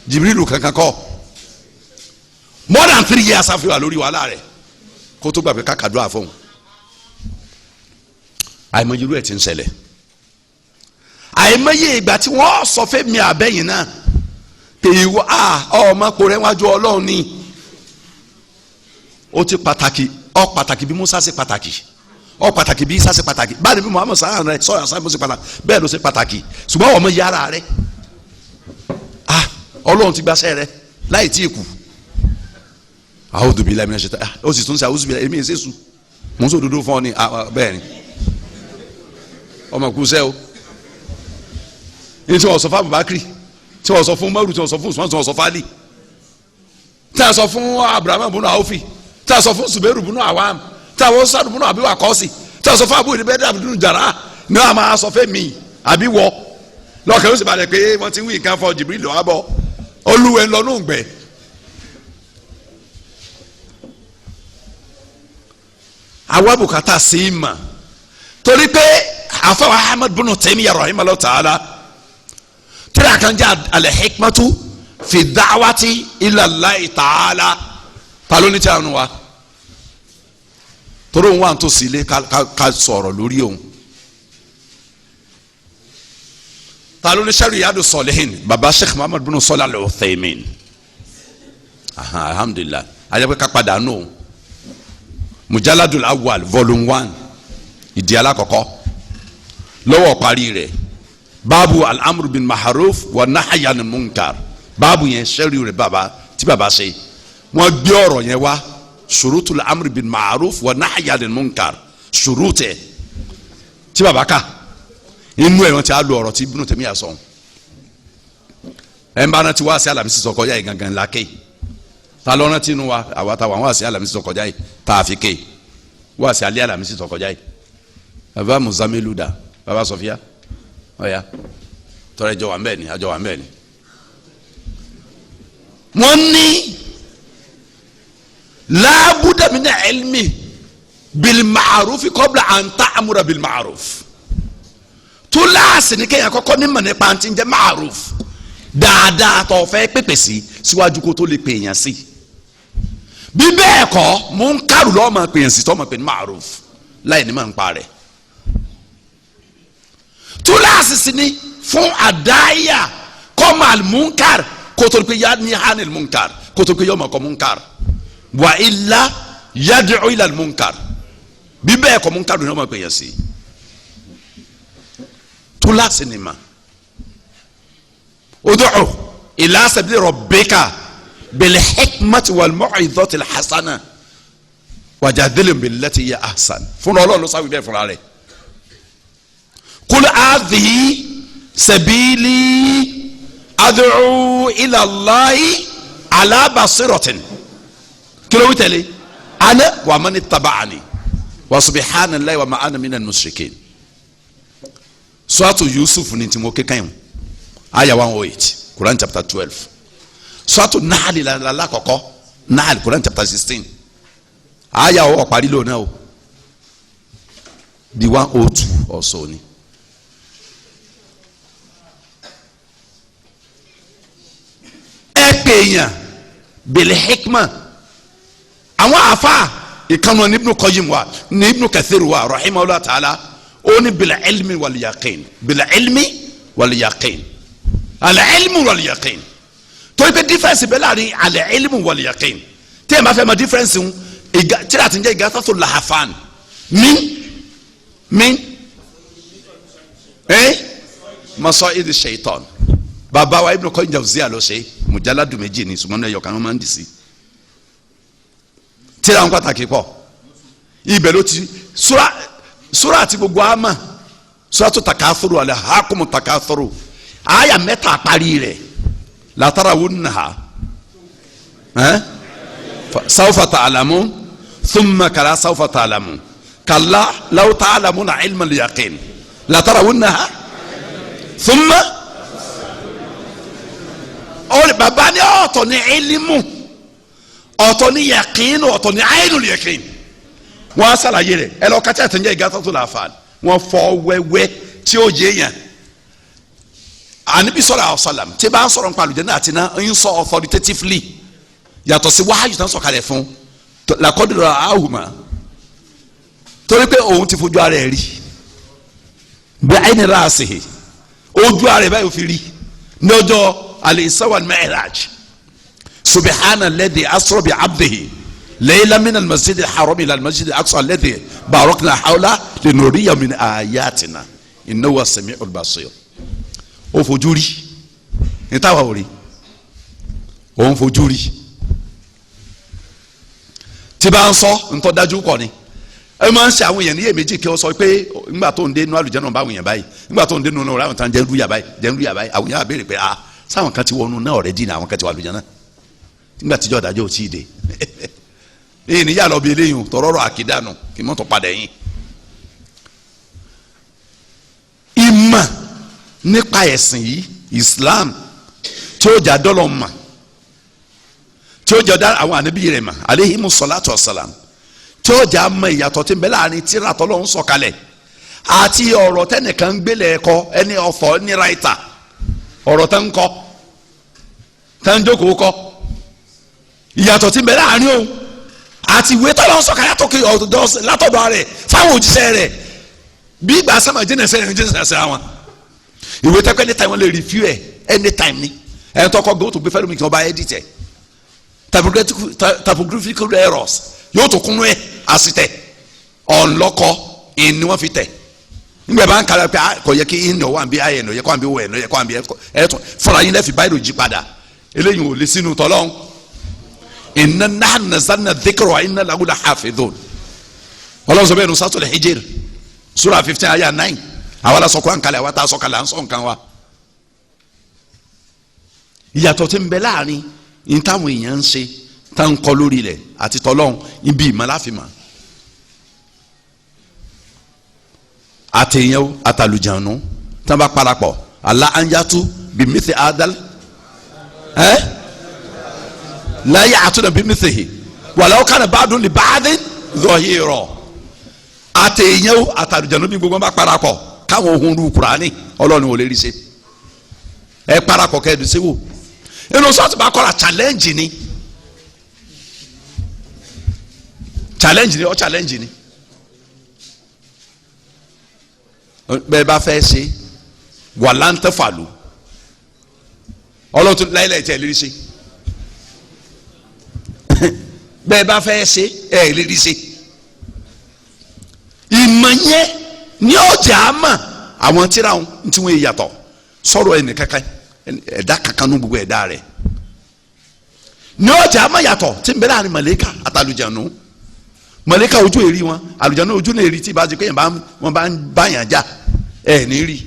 Jibrilu kankan kọ́ more than 3 years àfihàn lórí wàhálà rẹ̀ kó tó gbà pé kákàdúrà fóun àìmọye irú ẹ̀ ti ń ṣẹlẹ̀ àìmọye ìgbà tí wọ́n sọ fẹ́ mi àbẹ́yìn náà pé ìwọ ọmọkùnrin rẹ̀ wájú Ọlọ́run ni ó ti pàtàkì bí Musa ṣe pàtàkì pàtàkì bí Isa ṣe pàtàkì báyìí bí Muhammad sàrà rẹ sọ̀rọ̀ àṣà ṣe pàtàkì bẹ́ẹ̀ ló ṣe pàtàkì ṣùgbọ́n ọmọ yàrá rẹ Ọlọ́run ti gbàṣẹ rẹ láì tí ì kù a'udhu billahi minash shaitani ó sì tún ṣe a'udhu billahi èmi ìṣesù mò ń sọ òdodo fún ọ ni bẹ́ẹ̀ ni ọmọ kù sẹ́ o ní tí wọ́n sọ fún Abubakar tí wọ́n sọ fún Umaru tí wọ́n sọ fún Usman tí wọ́n sọ fún Ali tí wọ́n sọ fún Abraham bunu Awfi tí wọ́n sọ fún Zubairu bunu Awam tí wọ́n sọ fún Abi Wakosi tí wọ́n sọ fún Abu Ubaida bunu Jarrah ní wọ́n máa sọ fún mi àbí wọ́ lọ́kẹ́ ó sì balẹ̀ pé wọ́n ti ń wí nǹkan fọ Jibril lọ́wọ́ bọ́ olúwẹ̀ ńlọ́nù gbẹ. àwa bùkátà sí i mà torí pé àfọwọ́ Ahmad bunu Taymiyyah rahimahullah ta'ala tíra kan jẹ́ al-hikmatu fi da'wati ila Allahi ta'ala ta ló ní tí a nù wa torí òun wà tó sílé ká sọ̀rọ̀ lórí òun ta ló ní sẹ́rù Riyadu Salihin baba Sheikh Muhammad bin Salih al-Uthaymin alhamdulillah ajẹ́ pé ká padà nù mujaladul awwal volume 1 ìdí alákọ̀ọ́kọ́ lọ́wọ́ parí rẹ̀ báàbù al-amru bin maharuf wa nahyi anil munkar báàbù yẹn sẹ́rù rẹ̀ baba tí baba ṣe wọ́n gbé ọ̀rọ̀ yẹn wá shurutul amri bin maharuf wa nahyi anil munkar shurutẹ̀ tí baba ká inú ẹ̀ wọ́n ti á lo ọ̀rọ̀ tí Ibn Taymiyyah sọ ẹ̀ ń bá náà ti wá sí Alamisi sọ kọjá yìí gangan lákè ta ló rántí inú wa àwa ta wà sí Alamisi sọ kọjá yìí tá a fi ké wá sí alẹ́ Alamisi sọ kọjá yìí baba Muzamilu da baba Sofia ọ̀ya tọ́lá ẹjọ́ wà ń bẹ̀ ni àjọ wà ń bẹ̀ ni. wọ́n ní la budda min ilmi bil ma'ruf qabla an ta'mura bil ma'ruf túláàsì ní kéèyàn kọ́kọ́ ní mọ̀ nípa ti ń jẹ́ ma'ruf dáadáa tó fẹ́ pèpè sí síwájú kó tó lè pèèyàn sí bí bẹ́ẹ̀ kọ́ munkaru lọ́ọ́ máa pèèyàn sí tó máa pè ní ma'ruf láì ní máa ń pa rẹ̀ túláàsì sí ni fún àdáyà kọ́màl munkar kó tó lè pè yá ní hanil munkar kó tó lè pè yọ́ máa kọ́ munkar wa illa yad'u ila al munkar bí bẹ́ẹ̀ kọ́ munkaru lọ́ọ́ máa pèèyàn sí túláàsì ni ma ud'u ila sabili rabbika bil hikmati wal mau'izati al hasana wajadilhum billati hiya ahsan fún Ọlọ́run ló sáwí bẹ́ẹ̀ fúnra rẹ̀ qul hadhihi sabili ad'u ila Allahi ala basiratin kí ló wí tẹ̀lé ana wa man ittaba'ani wa subhanallahi wa ma ana minal mushrikin suratu Yusuf ni tí mo ké kàn yín aya 108 Quran chapter 12 suratu Nahl la kọ́kọ́ Nahl Quran chapter 16 aya ó parí lónìí o di 102 ọ̀sọ̀ ni. ẹ pèèyàn bil hikma àwọn àfa ìkànnì Ibn Qayyim wa ní Ibn Kathir wa rahimahullah ta'ala oni bila ilmi wal yaqin bila ilmi wal yaqin ala ilmi wal yaqin tó ipe difference bẹ láàrin ala ilmi wal yaqin tí ẹ ma fẹ́ ma difference ń tí a ti ń jẹ́ igathatu lahafan min masaidi shaitan baba wa Ibn Qayyim Jawziyya ló ṣe mujalladu méjì ní sumanu ẹyọ kan wọn máa ń dì sí tí a ń pàtàkì pọ̀ ibẹ̀ ló ti sura àti gbogbo ama suratu takathuru alhaakumu takathuru aya mẹ́ta parí rẹ̀ la tarawunnaha sawfa ta'lamun thumma kala sawfa ta'lamun kalla law ta'lamuna ilma al-yaqin la tarawunnaha thumma ọ̀rẹ́ bàbá ní ọ̀tọ̀ ní ilmu ọ̀tọ̀ ní yaqin ọ̀tọ̀ ní ainul yaqin wọ́n á ṣàlàyé rẹ̀ ẹ lọ kàtí àtẹnjẹ́ Ighathatul Lahfan wọ́n fọ́ wẹ́wẹ́ tí ó yé yẹn Ànábì sallallahu alaihi wasallam tí bá ń sọ̀rọ̀ nípa àlùjánnà àti iná ń sọ authoritatively yàtọ̀ sí wáhàyù tán sọ̀kalẹ̀ fún laqad ra'ahuma torí pé òun ti fojú ara ẹ̀ rí bí ayni ra'sihi ojú ara ẹ̀ báyìí ó fi rí ní ọjọ́ al-Isra wal Mi'raj subhana alladhi asra bi abdihi ليلة من المسجد الحرام إلى المسجد الأقصى الذي باركنا حوله لنريه من آياتنا إنه هو السميع البصير ó fojú rí ní táwa ò rí òun fojú rí tí bá ń sọ ntọ́ dájú kọ́ ni ẹ máa ń ṣe àwọn èèyàn ní èméjì kí wọ́n sọ pé nígbà tó ń dé inú àlùjánnà bá àwọn èèyàn báyìí nígbà tó ń dé inú náà àwọn tán jẹ́ ń lùyà báyìí àwọn èèyàn béèrè pé sáwọn kan ti wọnú náà ọ̀rẹ́dì ní àwọn kan ti wà àlùjánnà nígbà tíjọ́ ìdájọ́ ò tí ì dé èyí níyà lọ bí eléyìí tọrọrọ àkídànù kí mọ́tò padà yín. ìmọ̀ nípa ẹ̀sìn yìí Islam tí ó jà dọ́lọ̀ mà tí ó jà dá àwọn ànábì rẹ̀ mà alayhimu salatu wassalam tí ó jà mọ ìyàtọ̀ tí ń bẹ láàrin tírà t'Ọlọ́run sọ̀kalẹ̀ àti ọ̀rọ̀ tẹ́nìkan ń gbélé ẹ̀kọ́ ẹni ọ̀fọ̀ ní ráìtà ọ̀rọ̀ tẹ́ ń kọ́ tẹ́ ń jókòó kọ́ ìyàtọ̀ tí ń bẹ láàrin òun àti ìwé t'Ọlọ́run sọ̀kalẹ̀ látọ̀dọ̀ rẹ̀ fáwọn òjíṣẹ́ rẹ̀ bí ìgbà sẹ́mà jẹ́nẹsẹ̀ àwọn ìwé tẹ́kọ̀ anytime wọ́n lè review ẹ̀ anytime ni ẹ̀ tọkọ gbé tó gbé fẹ́lẹ́ mi kí wọ́n bá edit ẹ̀ typographical errors yóò tó kúnú ẹ̀ àsìtẹ̀ ọ̀nlọ́kọ ìní wọ́n fi tẹ̀ nígbà bá ń kala pé kò yẹ kí ìní ọ̀wá bí ayẹ̀ ní ọ̀yẹ́ kó àbí wọ̀ ẹ̀ ní ọ̀yẹ́ kó àbí ẹ̀ tún fúnra yín lẹ́fì báyìí ló jí padà eléyìí ò lè sínú tọ́lọ́hún inna nahnu nazzalna dhikra wa inna lahu lahafidhun ọlọ́run sọ bẹ́ẹ̀ ní Suratul Hijr Surah 15 ayah 9 àwa la sọ Kùránì kalẹ̀ àwa tá a sọ kalẹ̀ à ń sọ nǹkan wa. ìyàtọ̀ tí ń bẹ láàrin ní táwọn èèyàn ń ṣe tá ń kọ́ lórí rẹ̀ àti tọ́lọ́hún ibi ìmọ̀láfìmọ̀ àtẹ̀yẹ̀wò àtàlùjànú tí wọ́n bá parapọ̀ Allah anjatu bimithi adal la ya'tuna bimithihi walau kana ba'dun li ba'din zahira àtẹ̀yẹ̀wò àtàlùjànú bí gbogbo bá parapọ̀ káwọn ohun ru Kùránì Ọlọ́run ò lè rí ṣe ẹ parapọ̀ kẹ́ẹ̀dù sí wò inú sọ́ọ̀tì bá kọ́ra challenge ni bẹ́ẹ̀ bá fẹ́ ṣe wà láǹtẹ̀fàlù Ọlọ́run tún láyé lẹ́yìn tí ẹ lè rí ṣe bẹ́ẹ̀ bá fẹ́ ṣe ẹ lè rí ṣe ìmọ̀ yẹn ní ọjà àmà àwọn tíra wọn tí wọ́n yàtọ̀ sọ̀rọ̀ ẹnì kankan ẹ̀dá kankan ní gbogbo ẹ̀dá rẹ̀ ní ọjà àmà yàtọ̀ tí ń bẹ láàrin màlẹ́kà àtàlùjànú màlẹ́kà ojú èrí wọn àlùjànú ojú náà èrí tí ìbá ti pé wọn bá ń báyàn já ẹ̀ ní rí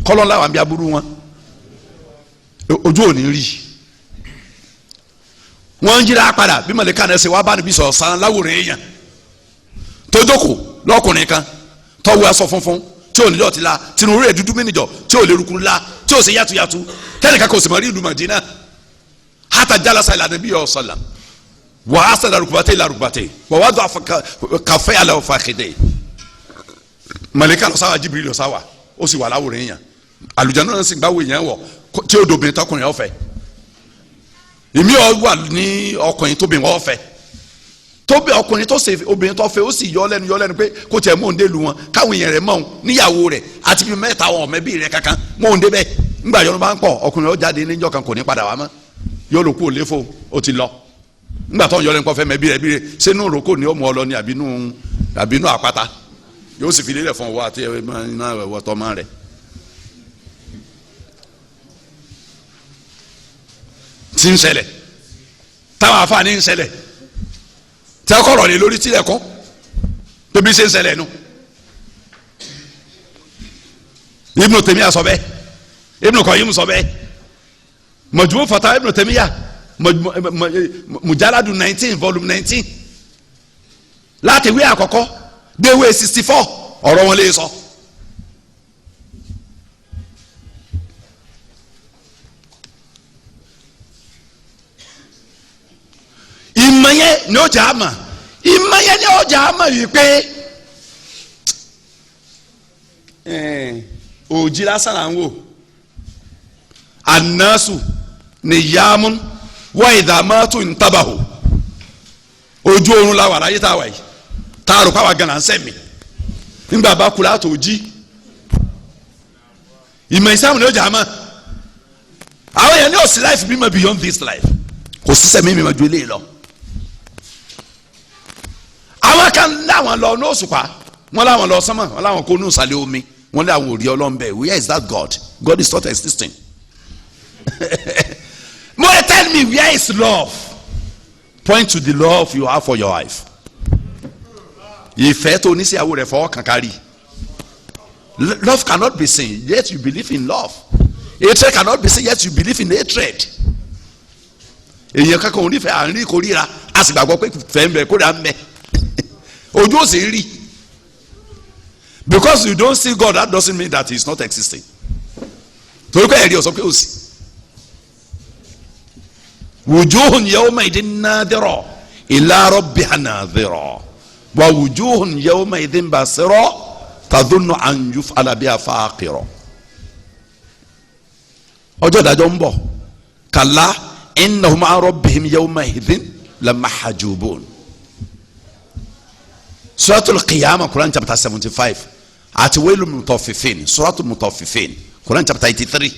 kọ́lọ́lá wà ń bí aburú wọn ojú ò ní rí wọ́n ń yíra padà bí màlẹ́kà náà ṣe wá bá níbi sọ̀rọ̀ sàn láwòrán èèyàn tó jókòó lọ́kùnrin kan tọ́wọ́ aṣọ funfun tí ò ní dọ̀tí la tinú rẹ̀ dúdú mẹ́nìjọ tí ò lè rúkú la tí ò sì yàtúyàtú tẹ́lẹ̀ kakọ̀ sì mọ̀ rí ìlú Madina hata jalasa ila nabi sallam wa asada rukbate ila rukbate wa wadu kafẹ́ ala fakhidai malika lọ sáwà Jibril lọ sáwà ó sì wà láwòrán èèyàn àlùjáná náà sì gbáwò èèyàn wọ̀ tí ó dobìnrin tọkùnrin ọ̀fẹ́ èmi ọ̀ wà ní ọkùnrin tóbi wọ́n ọ̀fẹ́ tóbi ọkùnrin tó ṣe obìnrin tó fẹ́ ó sì yọ lẹ́nu pé kó tiẹ̀ mọ̀ ń dé lu wọn káwọn èèyàn rẹ̀ mọ̀ ń níyàwó rẹ̀ àti bí mẹ́ta wọn ọ̀mẹ́bí rẹ̀ kankan mọ̀ ń dé bẹ́ẹ̀ ńgbà yọnu bá ń pọ̀ ọkùnrin ó jáde níjọ́ kan kò ní padà wá mọ́ yóò lò kú ò léfò ó ti lọ ńgbà tó ń yọ lẹ́nu pọ̀ fẹ́ mẹ́bí rẹ̀ bí rẹ̀ sínú òrókò ni ó mú ọ lọ ní àbínú àpáta yóò sì fi lélẹ̀ fún ọwọ́ àti ẹ̀wọ̀ tọ́mọ rẹ̀. tí ń ṣẹlẹ̀ táwọn afáàní ń ṣẹlẹ̀ tí a kọ̀rọ̀ lé lórí tilẹ̀ kọ́ tóbi ṣe ń ṣẹlẹ̀ nu Ibnu Taymiyyah sọ bẹ́ẹ̀ Ibnu Qayyim sọ bẹ́ẹ̀ Majmu' Fatawa Ibnu Taymiyyah mujalladu 19 volume 19 láti ìwé àkọ́kọ́ dé ìwé 64 ọ̀rọ̀ wọn lè sọ. ìmọ̀ yẹn ní ọjà àmà ìmọ̀ yẹn ní ọjà àmà yìí pé òjì lásán là ń wò anasu ni yamun wa idhamatu ntabahu ojú oorun la wà láyé tá a wà yìí tá a rò pàwọn gànà ń sẹ́mi nígbà bá kú látò jí ìmọ̀ ìsáàmù ní ọjà àmà àwọn yẹn ní òsì life mímọ̀ beyond this life kò sí sẹ́mi mímọ̀ ju eléyìí lọ. àwọn kan láwọn lọ ní òṣùpá wọn láwọn lọ sánmà wọn láwọn kó ní ìsàlẹ̀ omi wọn láwọn ò rí ọlọ́mbẹ where is that God? God is not existing. More tell me where is love? Point to the love you have for your wife. ìfẹ́ tó ní sí ìyàwó rẹ̀ fọwọ́ kan kárí. Love cannot be seen yet you believe in love. Hatred cannot be seen yet you believe in hatred. Èyàn kankan ò ní fẹ́ àárín ìkórìíra a sì gbàgbọ́ pé fẹ́ ń bẹ kórìíra ń bẹ ojú ò sì rí. Because you don't see God, that doesn't mean that he is not existing. Torí pé ẹ̀rí ọ̀sán pé ó sì. Wujuhun yawma idin nadira ila rabbiha nadira wa wujuhun yawma idin basira tadhunnu an yuf'ala biha faqira. Ọjọ́ ìdájọ́ ń bọ̀ kalla innahum an rabbihim yawma idin lamahjubun. Suratul Qiyamah, Quran chapter 75 àti Wailul Mutaffifin, Suratul Mutaffifin, Quran chapter 83.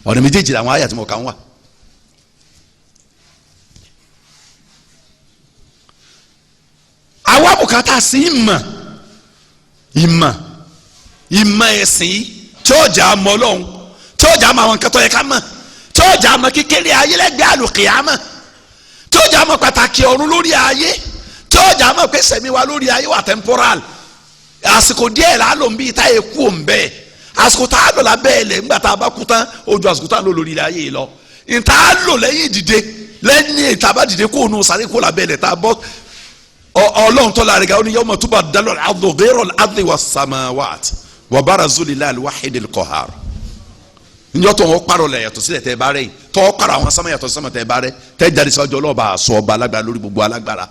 Ọ̀nà méjèèjì làwọn àyà tí mo kà ń wà. Àwa bùkátà sí ìmọ̀ ẹ̀sìn tí ó jà mọ́ Ọlọ́run, tí ó jà mọ́ àwọn nǹkan tó yẹ ká mọ̀, tí ó jà mọ́ kékeré ayé lẹ́gbẹ̀ẹ́ àlùkìyámà, tí ó jà mọ́ pàtàkì ọ̀run lórí ayé, tí ó jà mọ́ pé sẹ̀mí wa lórí ayé wà temporal. Àsìkò díẹ̀ là á lò ń bí táyé kú òun bẹ́ẹ̀, àsìkò tá a lò lábẹ́ ilẹ̀ ńgbà tá a bá kú tán ojú àsìkò tá a lò lórí ayé yìí lọ. Ìta á lò lẹ́yìn ìdìde lẹ́yìn ìta bá dìde kó o nù sáré kó lábẹ́ ilẹ̀ tá a bọ́ Ọlọ́run tó lára ga ó ní yawma tubaddalu al-ardu ghayra al-ardi was-samawati wa barazu lillahi al-wahidi al-qahhar. Njọ́ tó wọ́n parọ́ lẹ̀ yàtọ̀ sílẹ̀ tẹ́ bá rẹ̀ tó wọ́n parọ́ àwọn sámà yàtọ̀ sámà tẹ́ bá rẹ̀ tẹ́ jáde sọ́jọ́ ọlọ́ọ̀bà àṣọ ọba alágbára lórí gbogbo alágbára.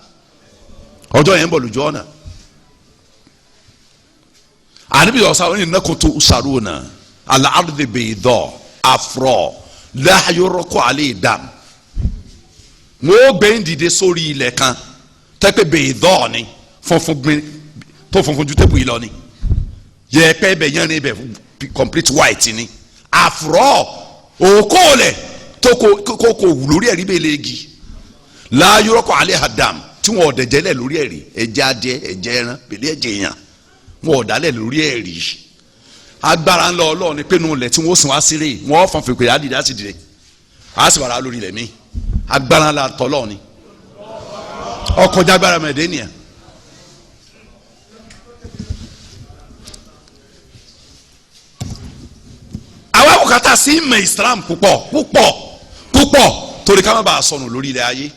Ọjọ́ yẹn ń bọ̀ lójú ọ̀nà. Àníbi ọ̀sán òní innakum tusaruna ala ardi bayda afra la yuraqu alayhi dam. Wọ́n gbé ń dìde sórí ilẹ̀ kan tẹ́pẹ́ bayda ni funfun gbin tó funfun ju tẹ́pù yìí lọ ni. Yẹ̀pẹ̀ bẹ̀ yẹn ni bẹ̀ complete white ni. Afra òkòlẹ̀ tó kò wù lórí ẹ̀rí bẹ́ẹ̀ léegi. La yuraqu alayhi dam tí wọn ọ̀dẹ̀ jẹ́lẹ̀ lórí ẹ̀rí ẹ̀jẹ̀ adìẹ ẹ̀jẹ̀ ẹran pẹ̀lú ẹ̀jẹ̀ èèyàn wọn ọ̀dálẹ̀ lórí ẹ̀rí. Agbára ńlọ Ọlọ́run ni pinnu lẹ̀ tí wọ́n sìn wá sílẹ̀ wọ́n fọn fèpè àdìdì á sì dìde á sì wàrà lórí ilẹ̀ mi. Agbára ńlá tọ́lọ́ ni ọkọjá agbára mẹ́ẹ̀dẹ́nìyà. Àwa bùkátà sí ìmọ̀ Islam púpọ̀ torí ká má bàa sọnù lórí ilẹ̀ ayé.